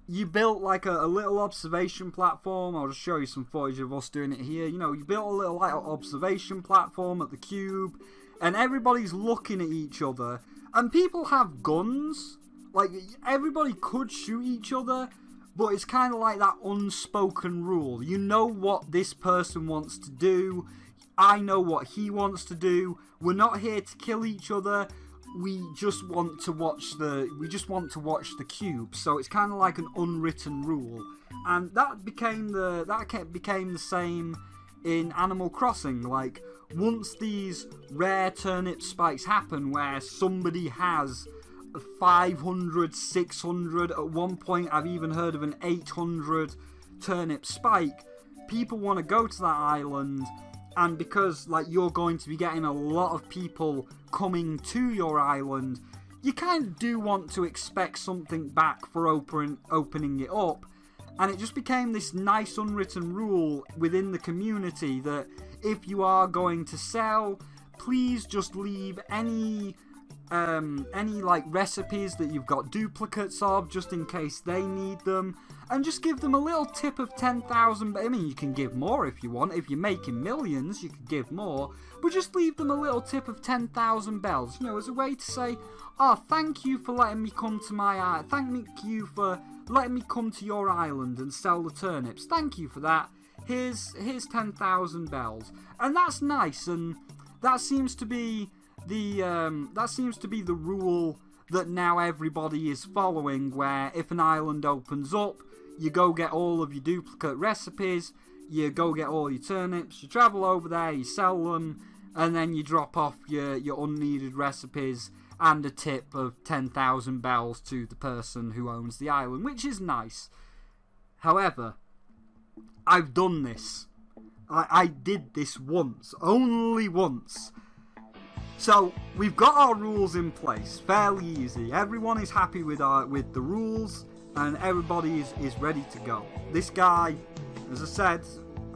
You built like a little observation platform. I'll just show you some footage of us doing it here. You built a little like observation platform at the cube, and everybody's looking at each other. And people have guns. Like, everybody could shoot each other, but it's kind of like that unspoken rule. You know what this person wants to do. I know what he wants to do. We're not here to kill each other. We just want to watch the cube. So it's kind of like an unwritten rule, and that became the same in Animal Crossing. Like, once these rare turnip spikes happen, where somebody has 500, 600, at one point I've even heard of an 800 turnip spike, people want to go to that island. And because you're going to be getting a lot of people coming to your island, you kind of do want to expect something back for opening it up. And it just became this nice unwritten rule within the community that if you are going to sell, please just leave any recipes that you've got duplicates of, just in case they need them, and just give them a little tip of 10,000. I mean, you can give more if you want. If you're making millions, you can give more, but just leave them a little tip of 10,000 bells, as a way to say, oh, thank you for letting me come to my island. Thank you for letting me come to your island and sell the turnips. Thank you for that. Here's 10,000 bells, and that's nice. And that seems to be the rule that now everybody is following, where if an island opens up, you go get all of your duplicate recipes, you go get all your turnips, you travel over there, you sell them, and then you drop off your unneeded recipes and a tip of 10,000 bells to the person who owns the island, which is nice. However, I've done this. I did this once, only once. So we've got our rules in place, fairly easy. Everyone is happy with the rules, and everybody is ready to go. This guy, as I said,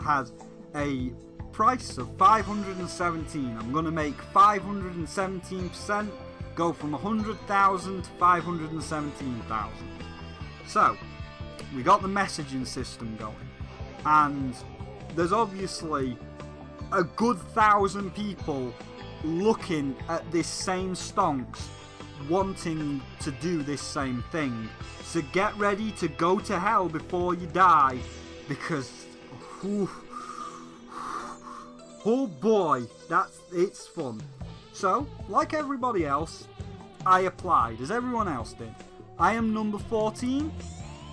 has a price of 517. I'm going to make 517%, go from 100,000 to 517,000. So, we got the messaging system going, and there's obviously a good 1,000 people looking at this same stonks, wanting to do this same thing. So get ready to go to hell before you die, because oh boy, it's fun. So, like everybody else, I applied, as everyone else did. I am number 14,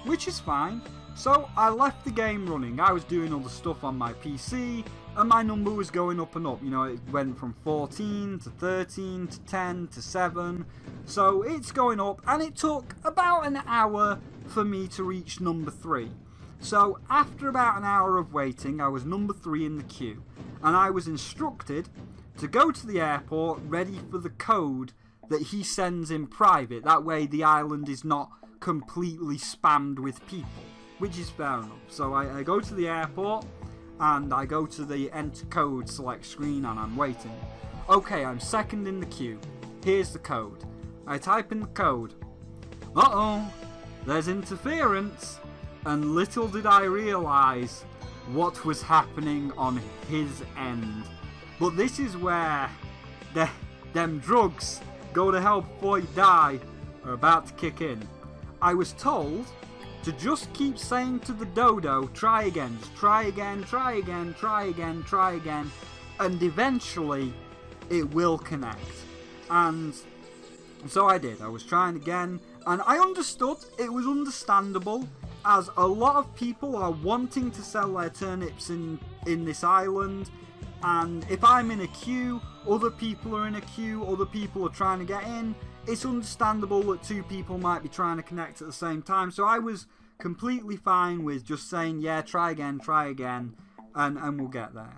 which is fine. So I left the game running. I was doing other stuff on my PC, and my number was going up and up. You know, it went from 14 to 13 to 10 to 7. So it's going up, and it took about an hour for me to reach number 3. So after about an hour of waiting, I was number 3 in the queue, and I was instructed to go to the airport ready for the code that he sends in private. That way the island is not completely spammed with people, which is fair enough. So I go to the airport, and I go to the enter code select screen, and I'm waiting. Okay, I'm second in the queue. Here's the code. I type in the code. Uh-oh, there's interference. And little did I realise what was happening on his end. But this is where them drugs go to help boy die are about to kick in. I was told to just keep saying to the dodo, try again, just try again, try again, try again, try again, and eventually it will connect. And so I did. I was trying again, and I understood. It was understandable, as a lot of people are wanting to sell their turnips in this island, and if I'm in a queue, other people are in a queue, other people are trying to get in. It's understandable that two people might be trying to connect at the same time, so I was completely fine with just saying, yeah, try again, and we'll get there.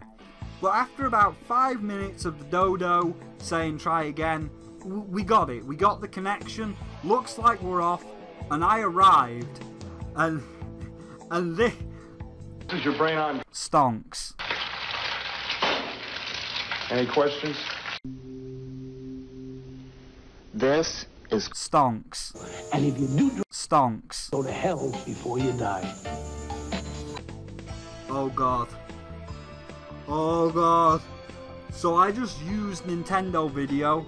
But after about 5 minutes of the dodo saying try again, we got it. We got the connection. Looks like we're off, and I arrived, and this Is your brain on? stonks. Any questions? This is Stonks. And if you do Stonks. go to hell before you die. Oh god. Oh god. So I just used Nintendo Video,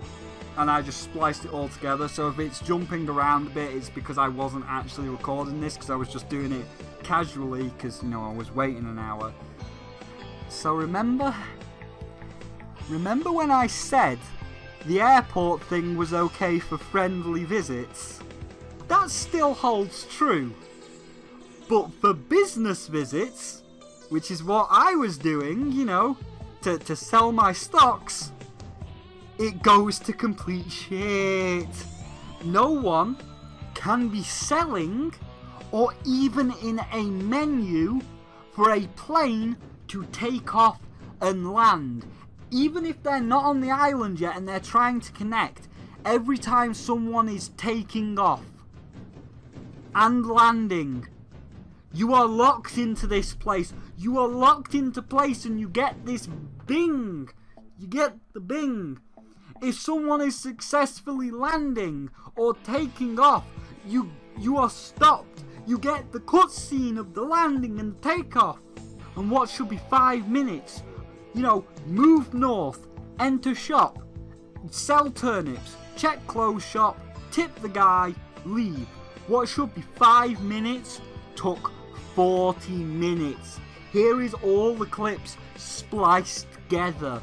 and I just spliced it all together. So if it's jumping around a bit, it's because I wasn't actually recording this, because I was just doing it casually, because, you know, I was waiting an hour. So remember when I said the airport thing was okay for friendly visits? That still holds true. But for business visits, which is what I was doing, you know, to sell my stocks, it goes to complete shit. No one can be selling or even in a menu for a plane to take off and land. Even if they're not on the island yet and they're trying to connect, every time someone is taking off and landing, you are locked into this place. You are locked into place, and you get this bing. You get the bing. If someone is successfully landing or taking off, you are stopped. You get the cutscene of the landing and the takeoff. And what should be 5 minutes, you know, move north, enter shop, sell turnips, check clothes shop, tip the guy, leave. What should be 5 minutes took 40 minutes. Here is all the clips spliced together.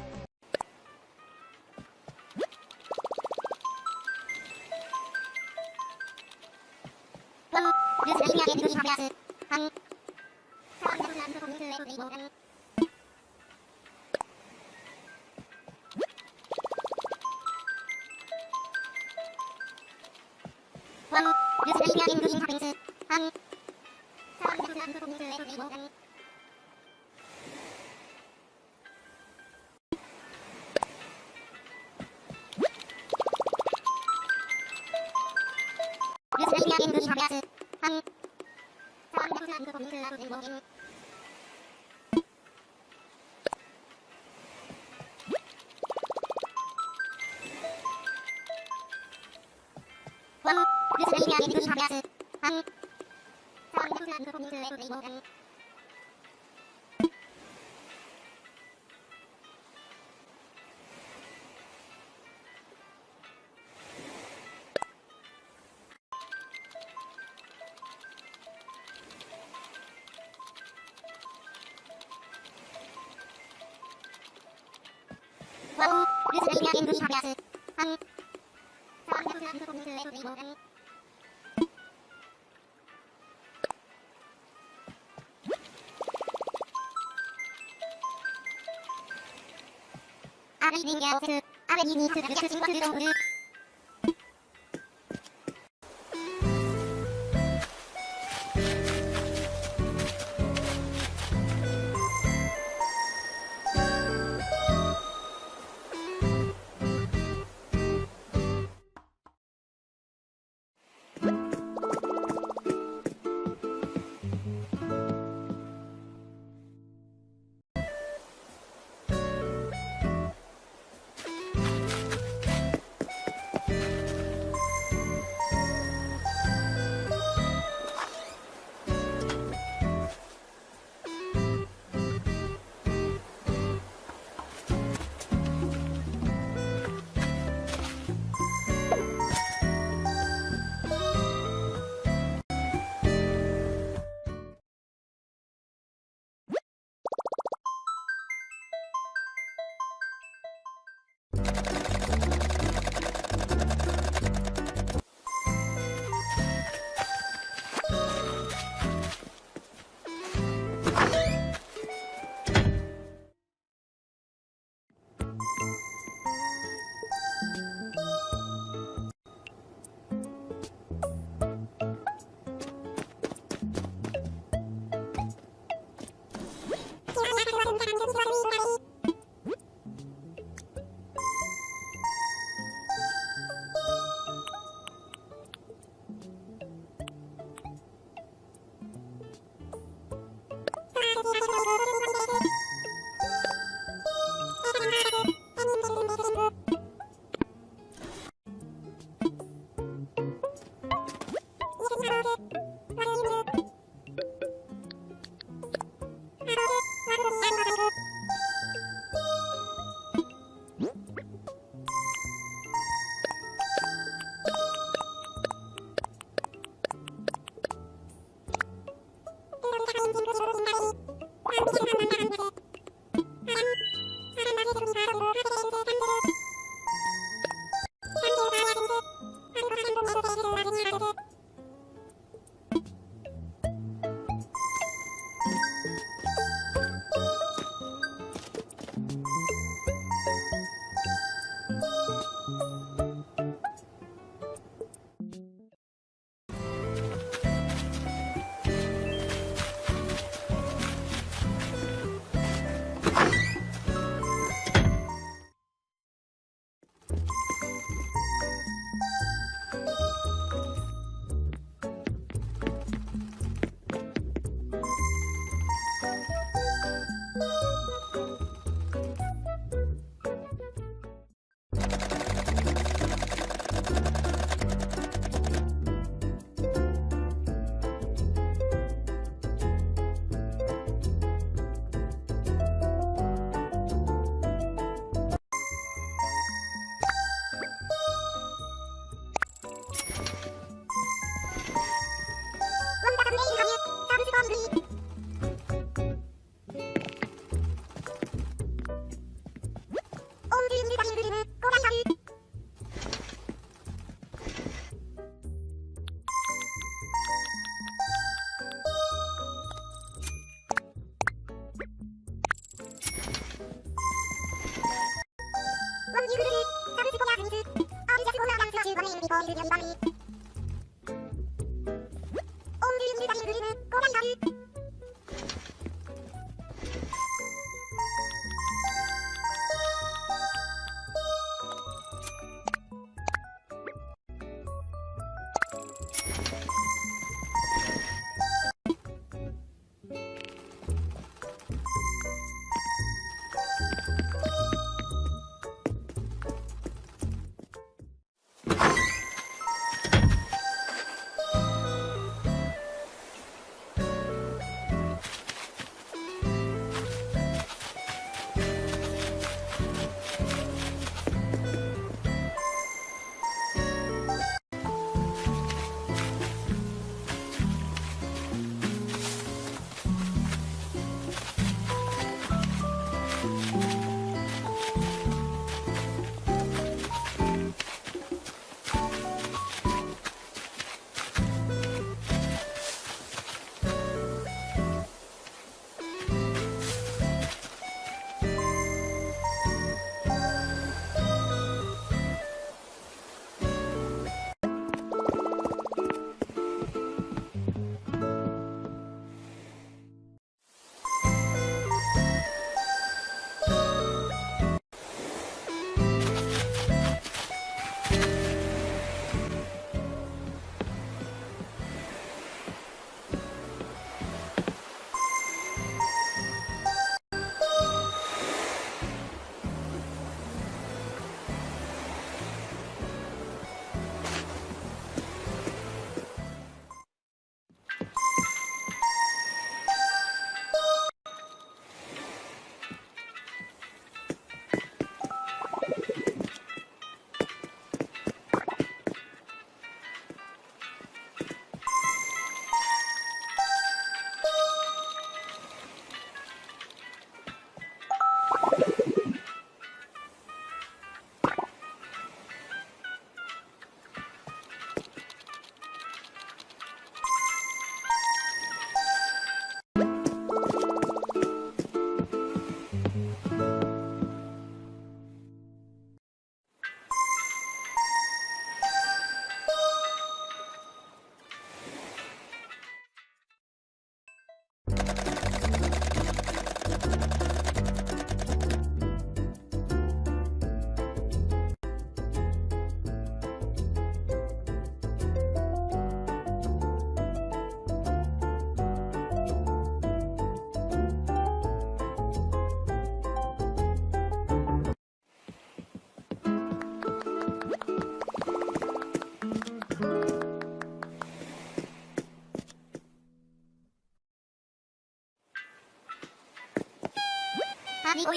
Let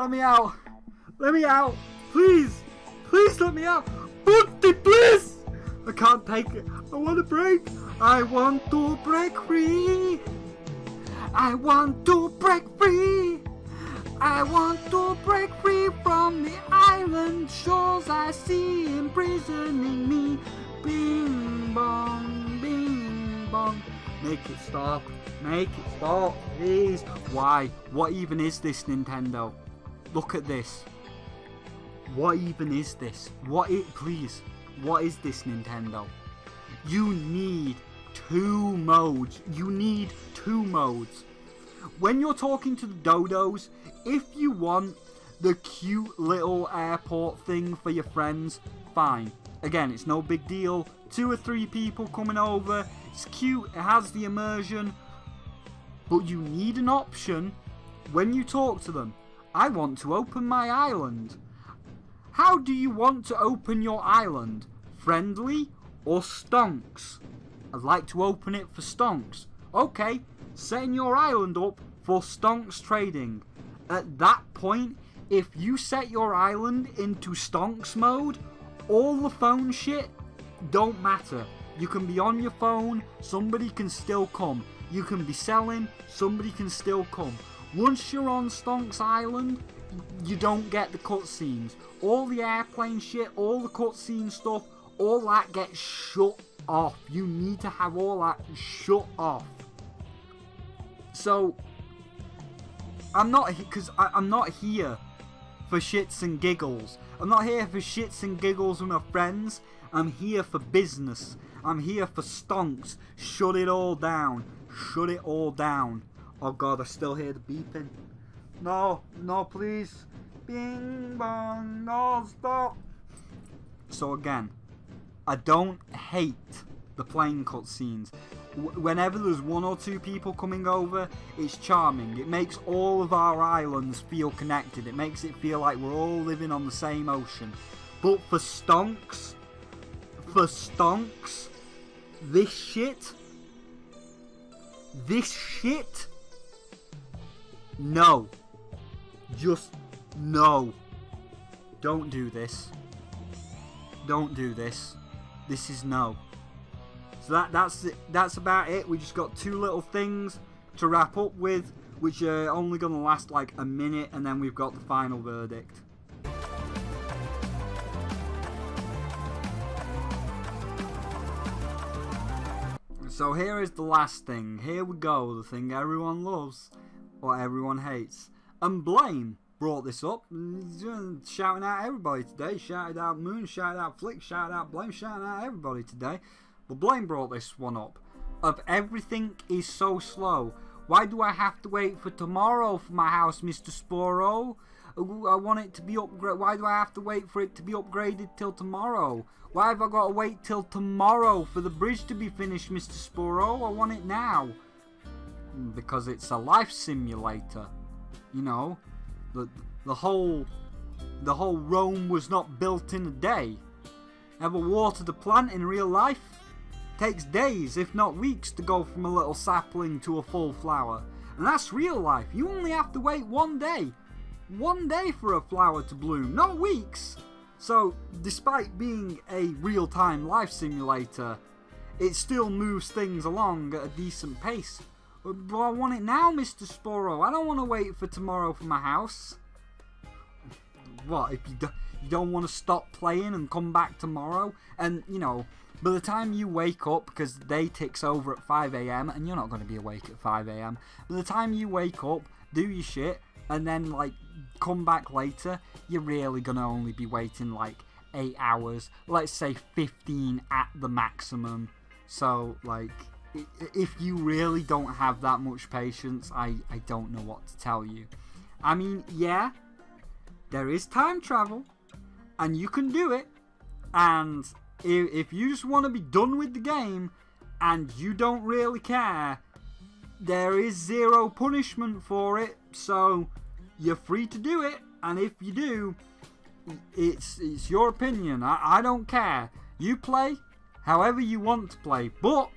me out! Let me out! Please! Please let me out! Bunty, please! I can't take it. I want to break. I want to break free. I want to break free. I want to break free from the island shores I see imprisoning me. Bing bong, bing bong. Make it stop. Make it stop, please. Why? What even is this, Nintendo? Look at this. What even is this? Please. What is this, Nintendo? You need 2 modes. You need 2 modes. When you're talking to the dodos, if you want the cute little airport thing for your friends, fine. Again, it's no big deal. 2 or 3 people coming over. It's cute. It has the immersion. But you need an option when you talk to them. I want to open my island. How do you want to open your island? Friendly or stonks? I'd like to open it for stonks. Okay, setting your island up for stonks trading. At that point, if you set your island into stonks mode, all the phone shit don't matter. You can be on your phone, somebody can still come. You can be selling, somebody can still come. Once you're on Stonks Island, you don't get the cutscenes. All the airplane shit, all the cutscene stuff, all that gets shut off. You need to have all that shut off. So, I'm not here for shits and giggles. I'm not here for shits and giggles with my friends. I'm here for business. I'm here for stonks. Shut it all down. Shut it all down. Oh god, I still hear the beeping. No, no, please. Bing bong, no, stop. So again, I don't hate the plane cutscenes. Whenever there's 1 or 2 people coming over, it's charming. It makes all of our islands feel connected. It makes it feel like we're all living on the same ocean. But for stonks, this shit, no. Just no. Don't do this. Don't do this. This is no. So that's it. That's about it. We just got 2 little things to wrap up with, which are only going to last like a minute, and then we've got the final verdict. So here is the last thing. Here we go. The thing everyone loves or everyone hates. And Blame brought this up. Shouting out everybody today. Shouted out Moon, shouted out Flick, shouted out Blame, shouting out everybody today. But Blame brought this one up. Of everything is so slow. Why do I have to wait for tomorrow for my house, Mr. Spyro? I want it to be upgraded. Why do I have to wait for it to be upgraded till tomorrow? Why have I got to wait till tomorrow for the bridge to be finished, Mr. Spyro? I want it now. Because it's a life simulator. You know, the whole Rome was not built in a day. Ever watered a plant in real life? Takes days, if not weeks, to go from a little sapling to a full flower. And that's real life. You only have to wait 1 day. 1 day for a flower to bloom, not weeks. So, despite being a real-time life simulator, it still moves things along at a decent pace. But I want it now, Mr. Spyro. I don't want to wait for tomorrow for my house. What, if you don't want to stop playing and come back tomorrow? And, you know, by the time you wake up, because the day ticks over at 5 AM, and you're not going to be awake at 5 AM, by the time you wake up, do your shit, and then, like, come back later, you're really going to only be waiting, like, 8 hours. Let's say 15 at the maximum. So, like, if you really don't have that much patience, I don't know what to tell you. I mean, yeah, there is time travel, and you can do it, and if you just want to be done with the game, and you don't really care, there is zero punishment for it, so you're free to do it. And if you do, it's your opinion. I don't care. You play however you want to play, but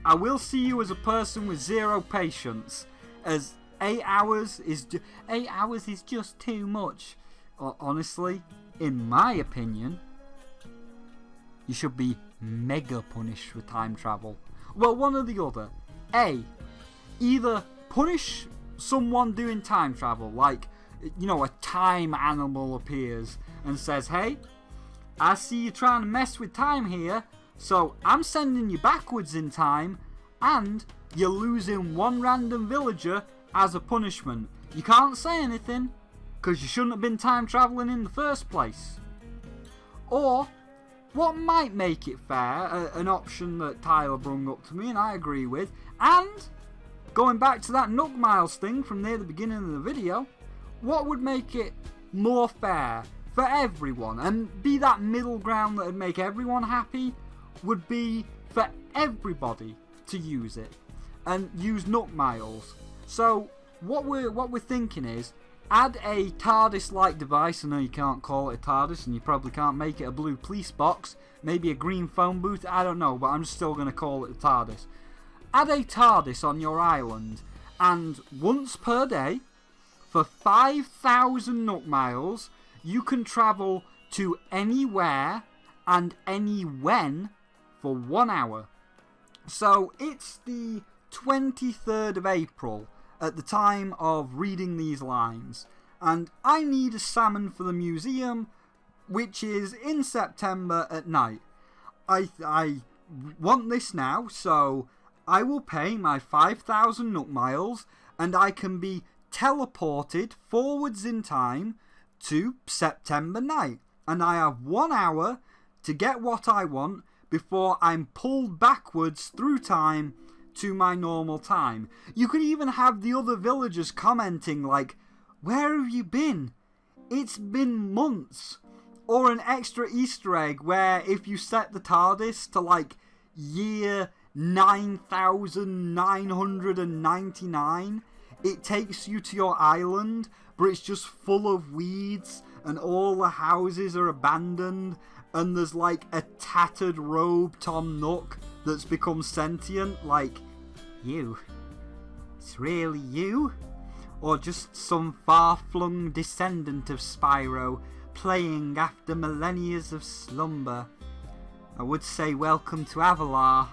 I will see you as a person with zero patience, as 8 hours is 8 hours is just too much. Honestly, in my opinion, you should be mega punished with time travel. Well, one or the other. Either punish someone doing time travel, like, you know, a time animal appears and says, hey, I see you trying to mess with time here, so I'm sending you backwards in time, and you're losing one random villager as a punishment. You can't say anything, because you shouldn't have been time traveling in the first place. Or, what might make it fair, an option that Tyler brung up to me and I agree with, and going back to that Nook Miles thing from near the beginning of the video, what would make it more fair for everyone and be that middle ground that would make everyone happy, would be for everybody to use it and use Nook Miles. So what we're thinking is, add a TARDIS-like device. I know you can't call it a TARDIS, and you probably can't make it a blue police box, maybe a green phone booth, I don't know, but I'm still going to call it a TARDIS. Add a TARDIS on your island, and once per day, for 5,000 Nook Miles, you can travel to anywhere and any when for 1 hour. So it's the 23rd of April at the time of reading these lines, and I need a salmon for the museum, which is in September at night. I want this now, so I will pay my 5,000 Nook Miles, and I can be teleported forwards in time to September night, and I have 1 hour to get what I want before I'm pulled backwards through time to my normal time. You could even have the other villagers commenting like, where have you been? It's been months. Or an extra Easter egg where if you set the TARDIS to like year 9,999, it takes you to your island, but it's just full of weeds and all the houses are abandoned, and there's like a tattered robe Tom Nook that's become sentient, like, you? It's really you? Or just some far-flung descendant of Spyro playing after millennia of slumber? I would say welcome to Avalar,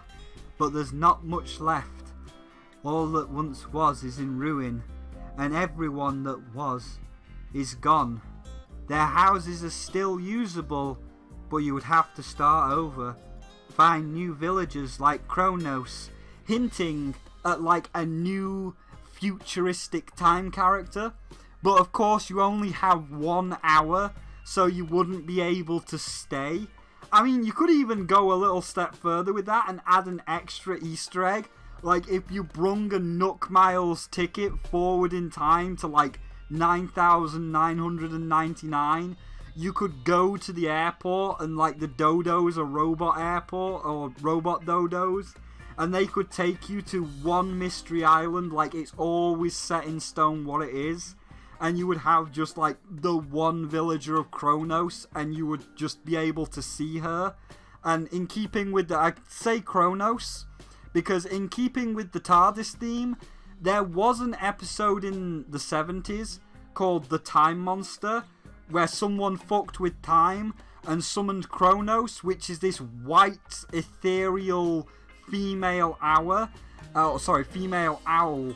but there's not much left. All that once was is in ruin, and everyone that was is gone. Their houses are still usable, but you would have to start over. Find new villagers like Kronos, hinting at like a new futuristic time character. But of course you only have 1 hour, so you wouldn't be able to stay. I mean, you could even go a little step further with that and add an extra Easter egg. Like if you brung a Nook Miles ticket forward in time to like 9,999, you could go to the airport and like the dodos are robot airport or robot dodos, and they could take you to one mystery island, like it's always set in stone what it is, and you would have just like the one villager of Kronos, and you would just be able to see her. And in keeping with the, I say Kronos because in keeping with the TARDIS theme, there was an episode in the 70s called The Time Monster, where someone fucked with time and summoned Kronos, which is this white ethereal female female owl.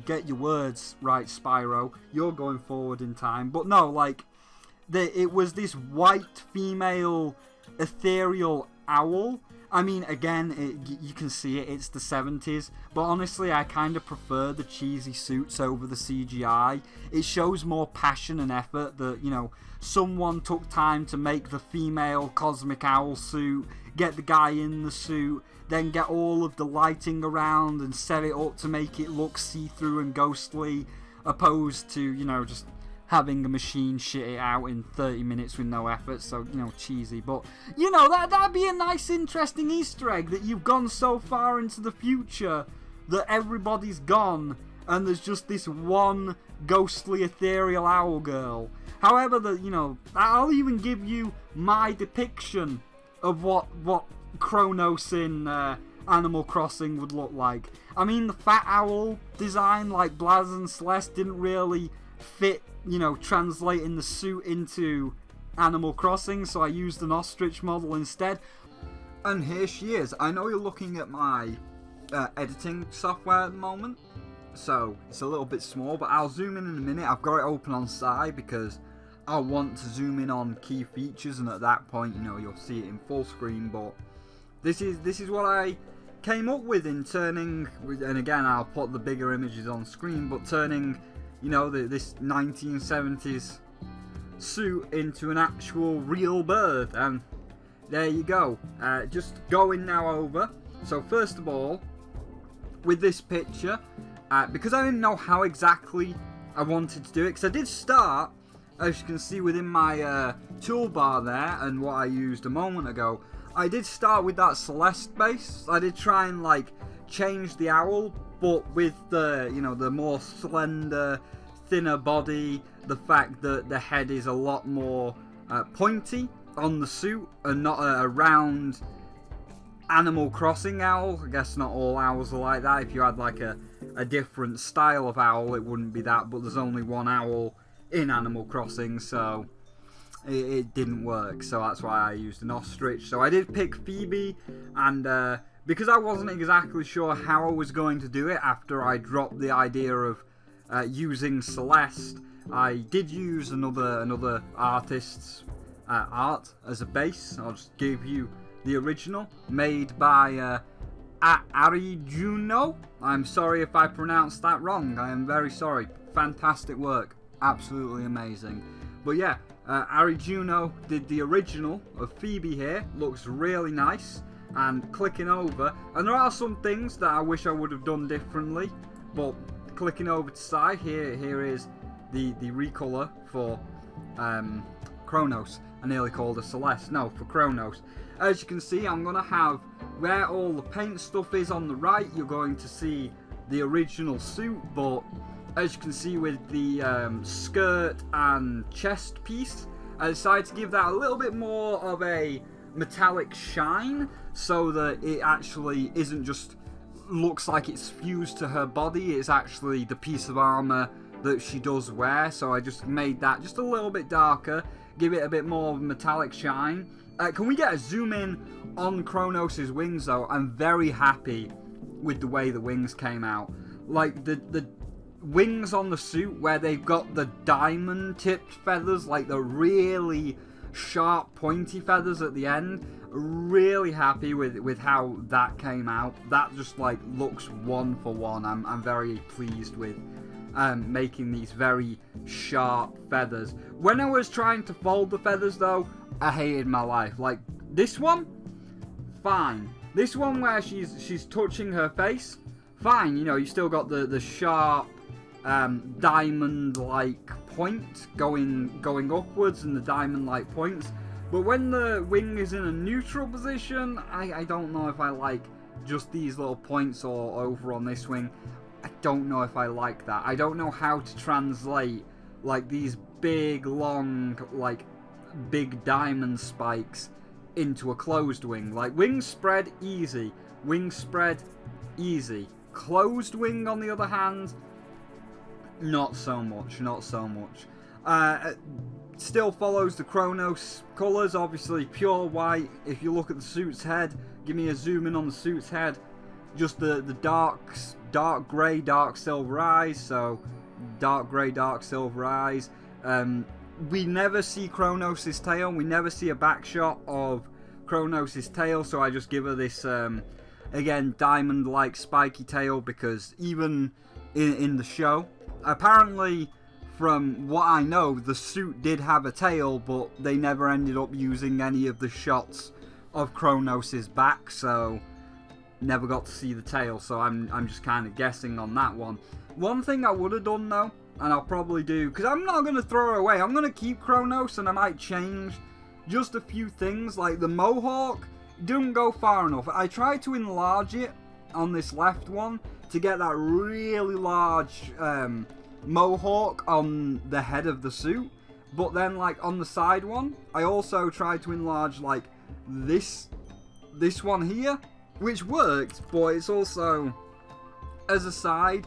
Get your words right, Spyro. You're going forward in time. But no, like, it was this white female ethereal owl. I mean, again, you can see it, it's the 70s, but honestly, I kind of prefer the cheesy suits over the CGI. It shows more passion and effort that, you know, someone took time to make the female cosmic owl suit, get the guy in the suit, then get all of the lighting around and set it up to make it look see-through and ghostly, opposed to, you know, just having a machine shit it out in 30 minutes with no effort. So, you know, cheesy. But, you know, that'd be a nice, interesting Easter egg that you've gone so far into the future that everybody's gone and there's just this one ghostly ethereal owl girl. However, I'll even give you my depiction of what Kronos in Animal Crossing would look like. I mean, the fat owl design like Blaz and Celeste didn't really fit, translating the suit into Animal Crossing, so I used an ostrich model instead. And here she is. I know you're looking at my editing software at the moment, so it's a little bit small, but I'll zoom in a minute. I've got it open on side because I want to zoom in on key features, and at that point, you'll see it in full screen. But this is what I came up with in turning, and again, I'll put the bigger images on screen, but turning, this 1970s suit into an actual real bird. And there you go. Just going now over. So first of all, with this picture, because I didn't know how exactly I wanted to do it, because I did start, as you can see within my toolbar there, and what I used a moment ago, I did start with that Celeste base. I did try and change the owl, but with the the more slender, thinner body, the fact that the head is a lot more pointy on the suit and not a round Animal Crossing owl. I guess not all owls are like that. If you had a different style of owl, it wouldn't be that, but there's only one owl in Animal Crossing, so it didn't work, so that's why I used an ostrich. So I did pick Phoebe, and because I wasn't exactly sure how I was going to do it after I dropped the idea of using Celeste, I did use another artist's art as a base. I'll just give you the original, made by Arijuno. I'm sorry if I pronounced that wrong. I am very sorry. Fantastic work. Absolutely amazing. But yeah, Arijuno did the original of Phoebe here. Looks really nice. And clicking over, and there are some things that I wish I would have done differently, but clicking over to side, here is the recolor for Kronos. I nearly called her Celeste. No, for Kronos. As you can see, I'm going to have where all the paint stuff is on the right, you're going to see the original suit, but as you can see with the skirt and chest piece, I decided to give that a little bit more of a metallic shine, so that it actually isn't just looks like it's fused to her body, it's actually the piece of armor that she does wear. So I just made that just a little bit darker, give it a bit more of a metallic shine. Can we get a zoom in on Kronos' wings though? I'm very happy with the way the wings came out. Like the wings on the suit where they've got the diamond tipped feathers, like the really sharp pointy feathers at the end. Really happy with how that came out. That just looks one for one. I'm very pleased with making these very sharp feathers. When I was trying to fold the feathers though, I hated my life. Like this one, fine. This one where she's touching her face, fine. You still got the sharp diamond-like point going upwards, and the diamond-like points. But when the wing is in a neutral position, I don't know if I like just these little points, or over on this wing, I don't know if I like that. I don't know how to translate these big, long, big diamond spikes into a closed wing. Wing spread, easy. Wing spread, easy. Closed wing, on the other hand, not so much. Still follows the Kronos colours, obviously pure white. If you look at the suit's head, give me a zoom in on the suit's head, just the dark grey, dark silver eyes. So dark grey, dark silver eyes. We never see Kronos' tail, we never see a back shot of Kronos' tail, so I just give her this again diamond like spiky tail, because even in the show, apparently from what I know, the suit did have a tail, but they never ended up using any of the shots of Kronos' back, so never got to see the tail. So I'm just kind of guessing on that one. One thing I would have done though, and I'll probably do, because I'm not going to throw her away, I'm going to keep Kronos, and I might change just a few things. Like the mohawk didn't go far enough. I tried to enlarge it on this left one. to get that really large mohawk on the head of the suit. But then, like, on the side one, I also tried to enlarge, like, this one here, which worked, but it's also, as a side,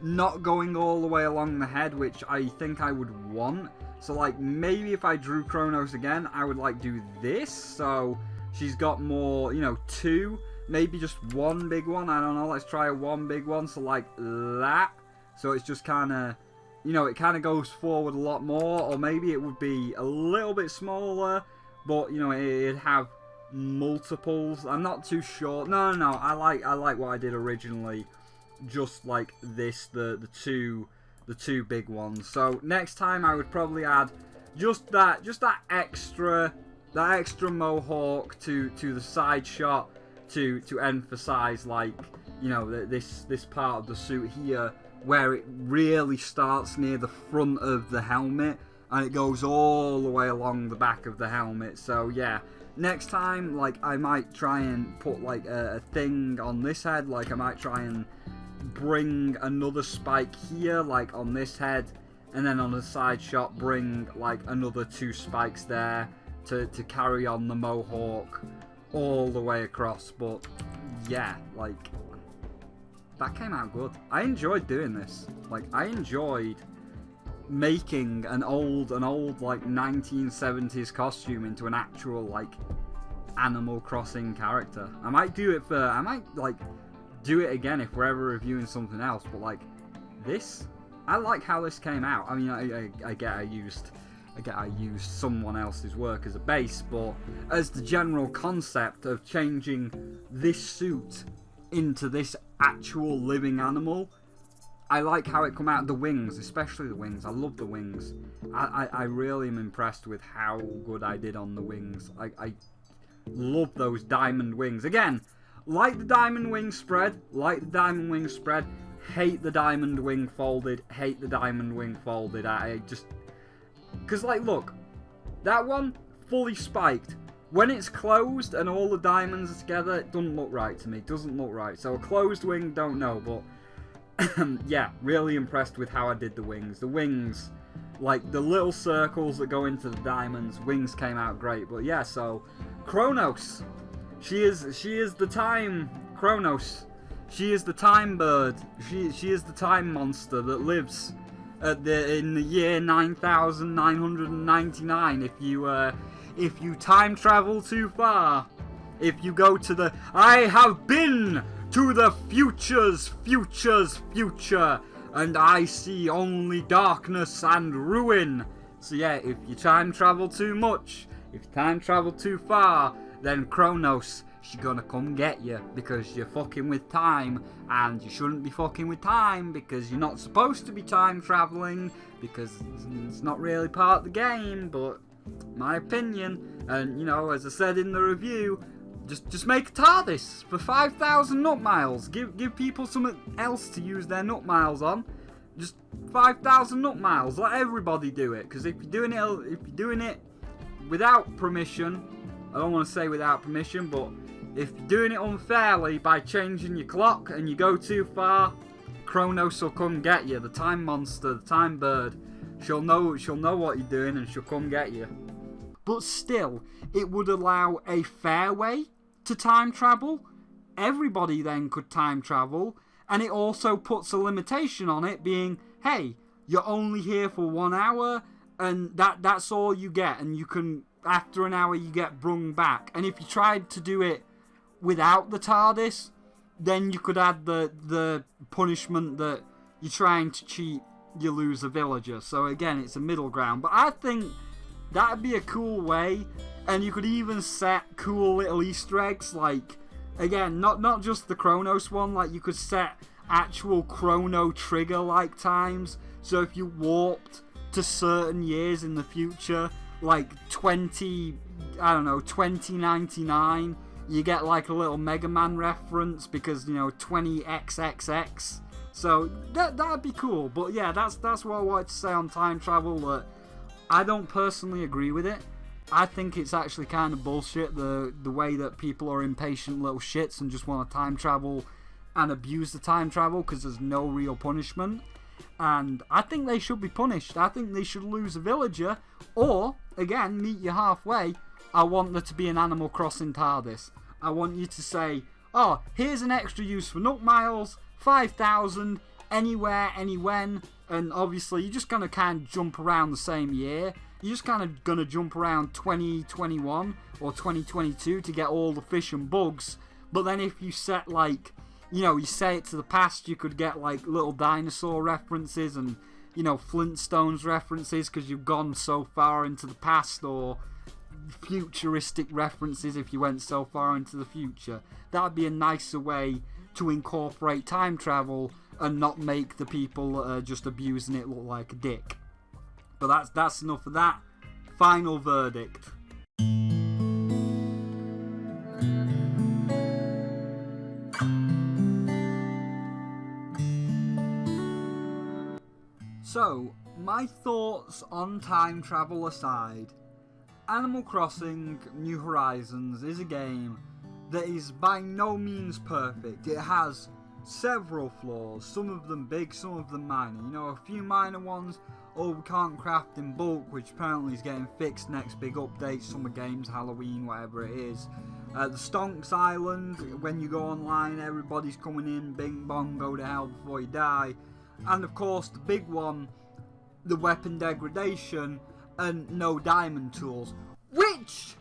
not going all the way along the head, which I think I would want. So, like, maybe if I drew Kronos again, I would, like, do this, so she's got more, you know, two, maybe just one big one, I don't know, let's try a one big one, so, like, that, so it's just kind of, you know, it kind of goes forward a lot more, or maybe it would be a little bit smaller, but, you know, it'd have multiples. I'm not too sure. No, I like what I did originally, just like this, the two big ones. So next time I would probably add just that extra mohawk to the side shot to emphasize, like, you know, this part of the suit here, where it really starts near the front of the helmet and it goes all the way along the back of the helmet. So yeah, next time, like, I might try and put, like, a thing on this head, like, I might try and bring another spike here, like, on this head, and then on the side shot bring, like, another two spikes there to carry on the mohawk all the way across. But yeah, like, that came out good. I enjoyed doing this. Like, I enjoyed making an old like 1970s costume into an actual, like, Animal Crossing character. I might like do it again if we're ever reviewing something else, but, like, this, I like how this came out. I mean, I get I used someone else's work as a base, but as the general concept of changing this suit into this actual living animal, I like how it come out. The wings, especially the wings. I love the wings. I really am impressed with how good I did on the wings. I love those diamond wings. Again, like the diamond wing spread. Hate the diamond wing folded. I just... Because, like, look. That one, fully spiked. When it's closed and all the diamonds are together, it doesn't look right to me. It doesn't look right. So a closed wing, don't know, but... yeah, really impressed with how I did the wings. The wings, like the little circles that go into the diamonds, wings came out great. But yeah, so Kronos, she is the time Kronos. She is the time bird. She is the time monster that lives in the year 9999. If you time travel too far, if you go to the I have been to the future's future, and I see only darkness and ruin. So yeah, if you time travel too much, if you time travel too far, then Kronos, she's gonna come get you, because you're fucking with time, and you shouldn't be fucking with time, because you're not supposed to be time traveling, because it's not really part of the game, but my opinion. And, you know, as I said in the review, Just make a TARDIS for 5,000 nut miles. Give people something else to use their nut miles on. Just 5,000 nut miles. Let everybody do it. Because if you're doing it without permission, I don't want to say without permission, but if you're doing it unfairly by changing your clock and you go too far, Kronos will come get you. The time monster, the time bird. She'll know what you're doing and she'll come get you. But still, it would allow a fair way to time travel. Everybody then could time travel, and it also puts a limitation on it, being, hey, you're only here for 1 hour, and that's all you get, and you can, after an hour, you get brung back. And if you tried to do it without the TARDIS, then you could add the punishment that you're trying to cheat, you lose a villager. So again, it's a middle ground. But I think that'd be a cool way, and you could even set cool little Easter eggs, like, again, not just the Kronos one, like, you could set actual Chrono Trigger-like times, so if you warped to certain years in the future, like 2099, you get, like, a little Mega Man reference, because, you know, 20XXX, so that'd be cool. But yeah, that's what I wanted to say on time travel, that I don't personally agree with it. I think it's actually kind of bullshit, the way that people are impatient little shits and just want to time travel and abuse the time travel because there's no real punishment. And I think they should be punished. I think they should lose a villager, or, again, meet you halfway. I want there to be an Animal Crossing TARDIS. I want you to say, oh, here's an extra use for Nook Miles, 5,000, anywhere, anywhen, and obviously you're just going to kind of jump around the same year. You're just kind of going to jump around 2021 or 2022 to get all the fish and bugs. But then if you set, like, you know, you say it to the past, you could get, like, little dinosaur references and, you know, Flintstones references because you've gone so far into the past, or futuristic references if you went so far into the future. That would be a nicer way to incorporate time travel and not make the people that are just abusing it look like a dick. But that's enough of that. Final verdict. So, my thoughts on time travel aside, Animal Crossing New Horizons is a game that is by no means perfect. It has several flaws, some of them big, some of them minor. You know, a few minor ones. Oh, we can't craft in bulk, which apparently is getting fixed next big update, summer games, Halloween, whatever it is. The Stonks Island, when you go online, everybody's coming in, bing bong, go to hell before you die. And of course, the big one, the weapon degradation and no diamond tools. Which,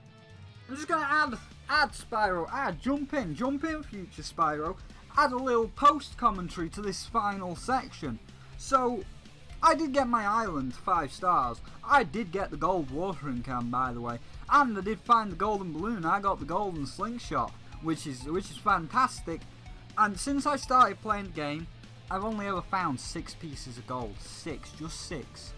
I'm just going to add Spyro, jump in, future Spyro. Add a little post commentary to this final section. So, I did get my island 5 stars. I did get the gold watering can, by the way, and I did find the golden balloon. I got the golden slingshot, which is fantastic. And since I started playing the game, I've only ever found 6 pieces of gold. 6, just 6.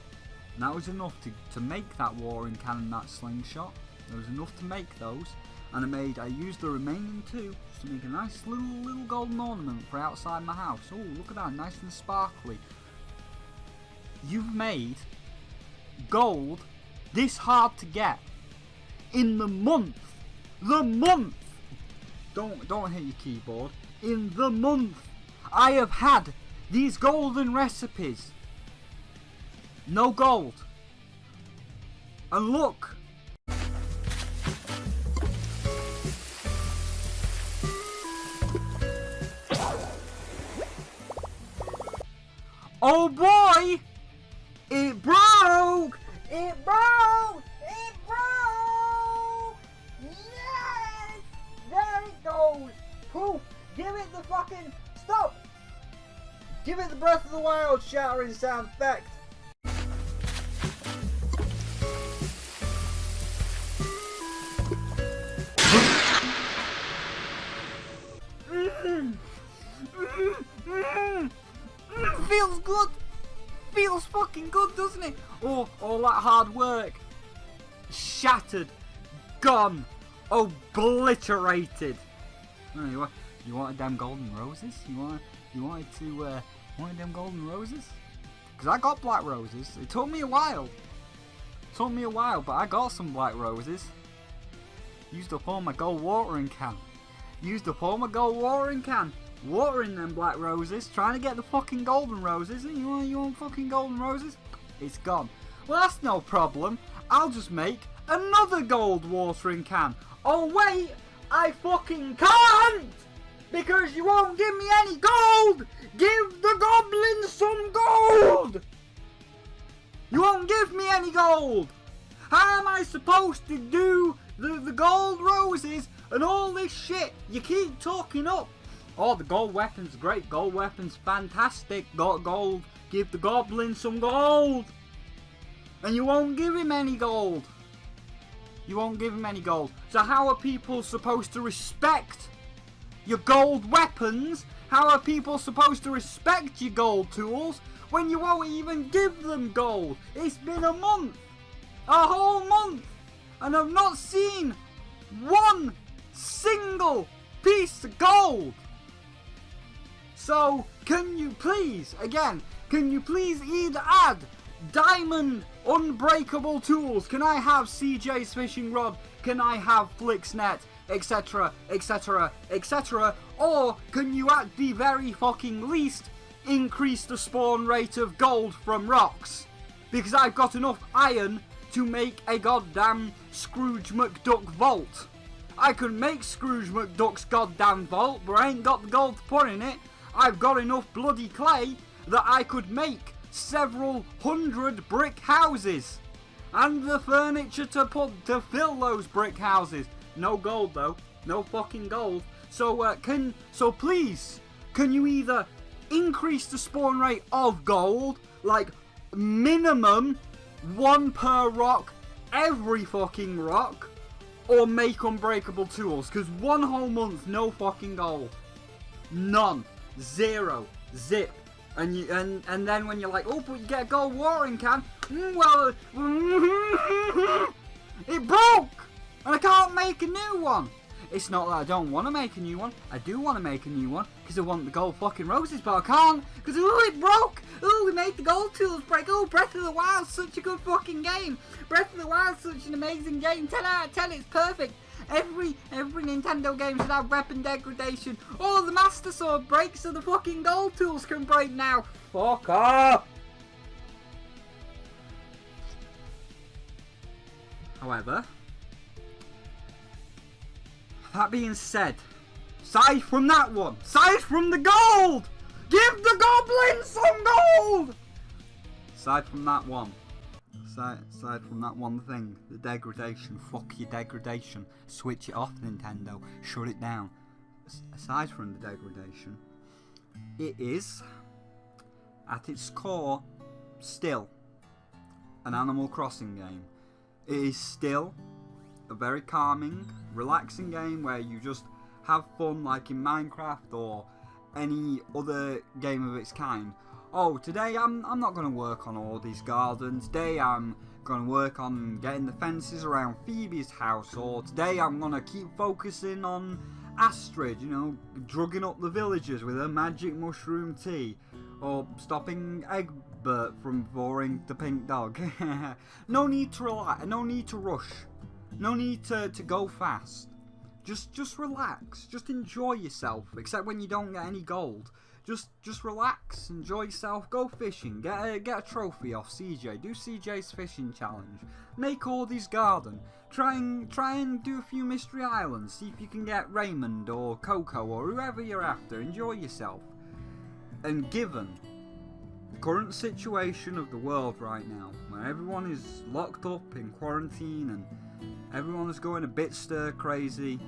And that was enough to make that watering can and that slingshot. There was enough to make those, and I used the remaining 2 to make a nice little golden ornament for outside my house. Oh, look at that, nice and sparkly. You've made gold this hard to get in the month. Don't hit your keyboard. In the month I have had these golden recipes. No gold. And look. Oh boy! It broke! It broke! It broke! Yes! There it goes! Poof! Give it the fucking... Stop! Give it the Breath of the Wild shattering sound effect! Feels good! Feels fucking good, doesn't it? Oh, all that hard work. Shattered. Gone. Obliterated. Oh, you wanted them golden roses? You wanted them golden roses? Because I got black roses. It took me a while. But I got some black roses. Used up all my gold watering can. Watering them black roses, trying to get the fucking golden roses. And you want fucking golden roses? It's gone. Well, that's no problem. I'll just make another gold watering can. Oh wait, I fucking can't! Because you won't give me any gold! Give the goblins some gold! You won't give me any gold! How am I supposed to do the gold roses and all this shit? You keep talking up. Oh, the gold weapon's great. Gold weapon's fantastic. Got gold. Give the goblin some gold. And you won't give him any gold. So how are people supposed to respect your gold weapons? How are people supposed to respect your gold tools when you won't even give them gold? It's been a month. A whole month. And I've not seen one single piece of gold. So, can you please either add diamond unbreakable tools? Can I have CJ's fishing rod? Can I have Flick's net? Etc, etc, etc. Or can you at the very fucking least increase the spawn rate of gold from rocks? Because I've got enough iron to make a goddamn Scrooge McDuck vault. I can make Scrooge McDuck's goddamn vault, but I ain't got the gold to put in it. I've got enough bloody clay that I could make several hundred brick houses. And the furniture to fill those brick houses. No gold though. No fucking gold. So please, can you either increase the spawn rate of gold, like minimum 1 per rock, every fucking rock, or make unbreakable tools? Because 1 whole month, no fucking gold. None. 0. Zip. And then when you're like, oh, but you get a gold watering can, well, it broke! And I can't make a new one! It's not that I don't want to make a new one. I do want to make a new one, because I want the gold fucking roses, but I can't, because, oh, it broke! Oh, we made the gold tools break. Oh, Breath of the Wild's such a good fucking game. Breath of the Wild's such an amazing game. 10 out of 10, it's perfect. Every Nintendo game should have weapon degradation. Oh, the Master Sword breaks so the fucking gold tools can break now. Fuck off! However, that being said, aside from that one, aside from the gold, give the goblins some gold! Aside from that one, aside from that one thing, the degradation, fuck your degradation, switch it off, Nintendo, shut it down. Aside from the degradation, it is, at its core, still an Animal Crossing game. It is still a very calming, relaxing game where you just have fun like in Minecraft or any other game of its kind. Oh, today I'm not going to work on all these gardens. Today I'm going to work on getting the fences around Phoebe's house. Or today I'm going to keep focusing on Astrid, you know, drugging up the villagers with her magic mushroom tea. Or stopping Egbert from boring the pink dog. No need to relax, no need to rush. No need to go fast. Just relax. Just enjoy yourself. Except when you don't get any gold. Just relax, enjoy yourself, go fishing, get a trophy off CJ, do CJ's fishing challenge, make Ordy's garden, try and do a few mystery islands, see if you can get Raymond or Coco or whoever you're after, enjoy yourself. And given the current situation of the world right now, where everyone is locked up in quarantine and everyone is going a bit stir crazy,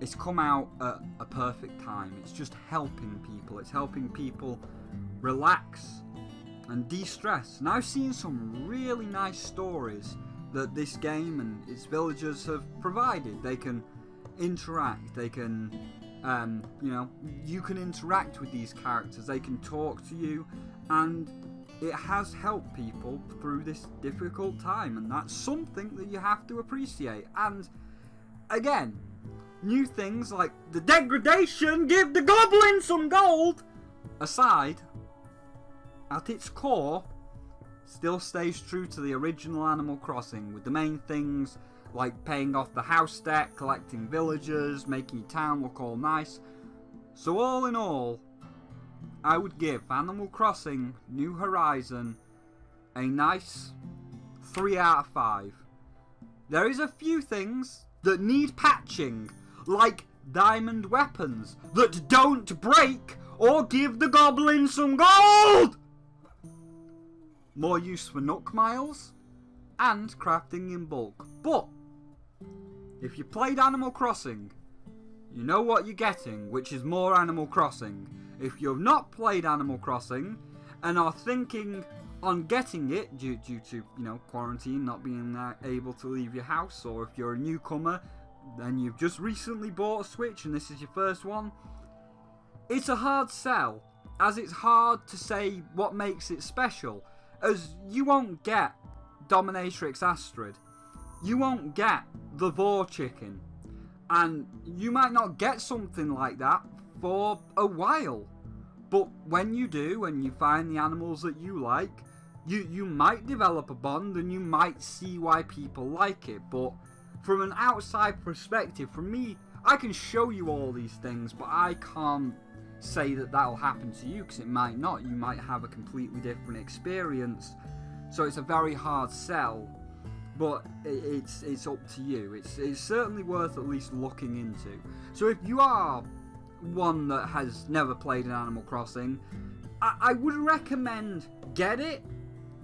it's come out at a perfect time. It's just helping people. It's helping people relax and de-stress. And I've seen some really nice stories that this game and its villagers have provided. They can interact. They can, you can interact with these characters. They can talk to you. And it has helped people through this difficult time. And that's something that you have to appreciate. And again, new things like the degradation, give the goblins some gold, aside, at its core, still stays true to the original Animal Crossing, with the main things like paying off the house debt, collecting villagers, making your town look all nice. So all in all, I would give Animal Crossing New Horizon a nice 3 out of 5. There is a few things that need patching, like diamond weapons that don't break or give the goblins some gold! More use for Nook Miles and crafting in bulk. But if you played Animal Crossing, you know what you're getting, which is more Animal Crossing. If you've not played Animal Crossing and are thinking on getting it due to, quarantine, not being able to leave your house, or if you're a newcomer then you've just recently bought a Switch and this is your first one, it's a hard sell, as it's hard to say what makes it special, as you won't get Dominatrix Astrid, you won't get the Vor Chicken, and you might not get something like that for a while. But when you do, and you find the animals that you like, you might develop a bond and you might see why people like it, but from an outside perspective, from me, I can show you all these things, but I can't say that that'll happen to you, because it might not. You might have a completely different experience, so it's a very hard sell, but it's up to you. It's certainly worth at least looking into. So if you are one that has never played an Animal Crossing, I would recommend get it,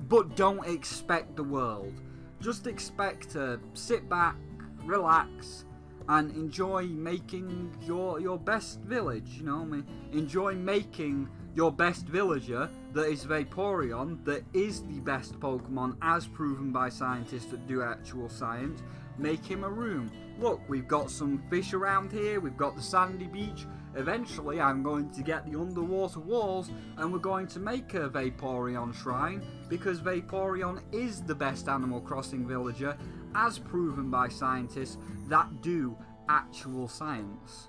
but don't expect the world. Just expect to sit back, relax, and enjoy making your best village, you know what I mean? Enjoy making your best villager that is Vaporeon, that is the best Pokemon as proven by scientists that do actual science. Make him a room. Look, we've got some fish around here, we've got the sandy beach. Eventually I'm going to get the underwater walls and we're going to make a Vaporeon shrine, because Vaporeon is the best Animal Crossing villager as proven by scientists that do actual science.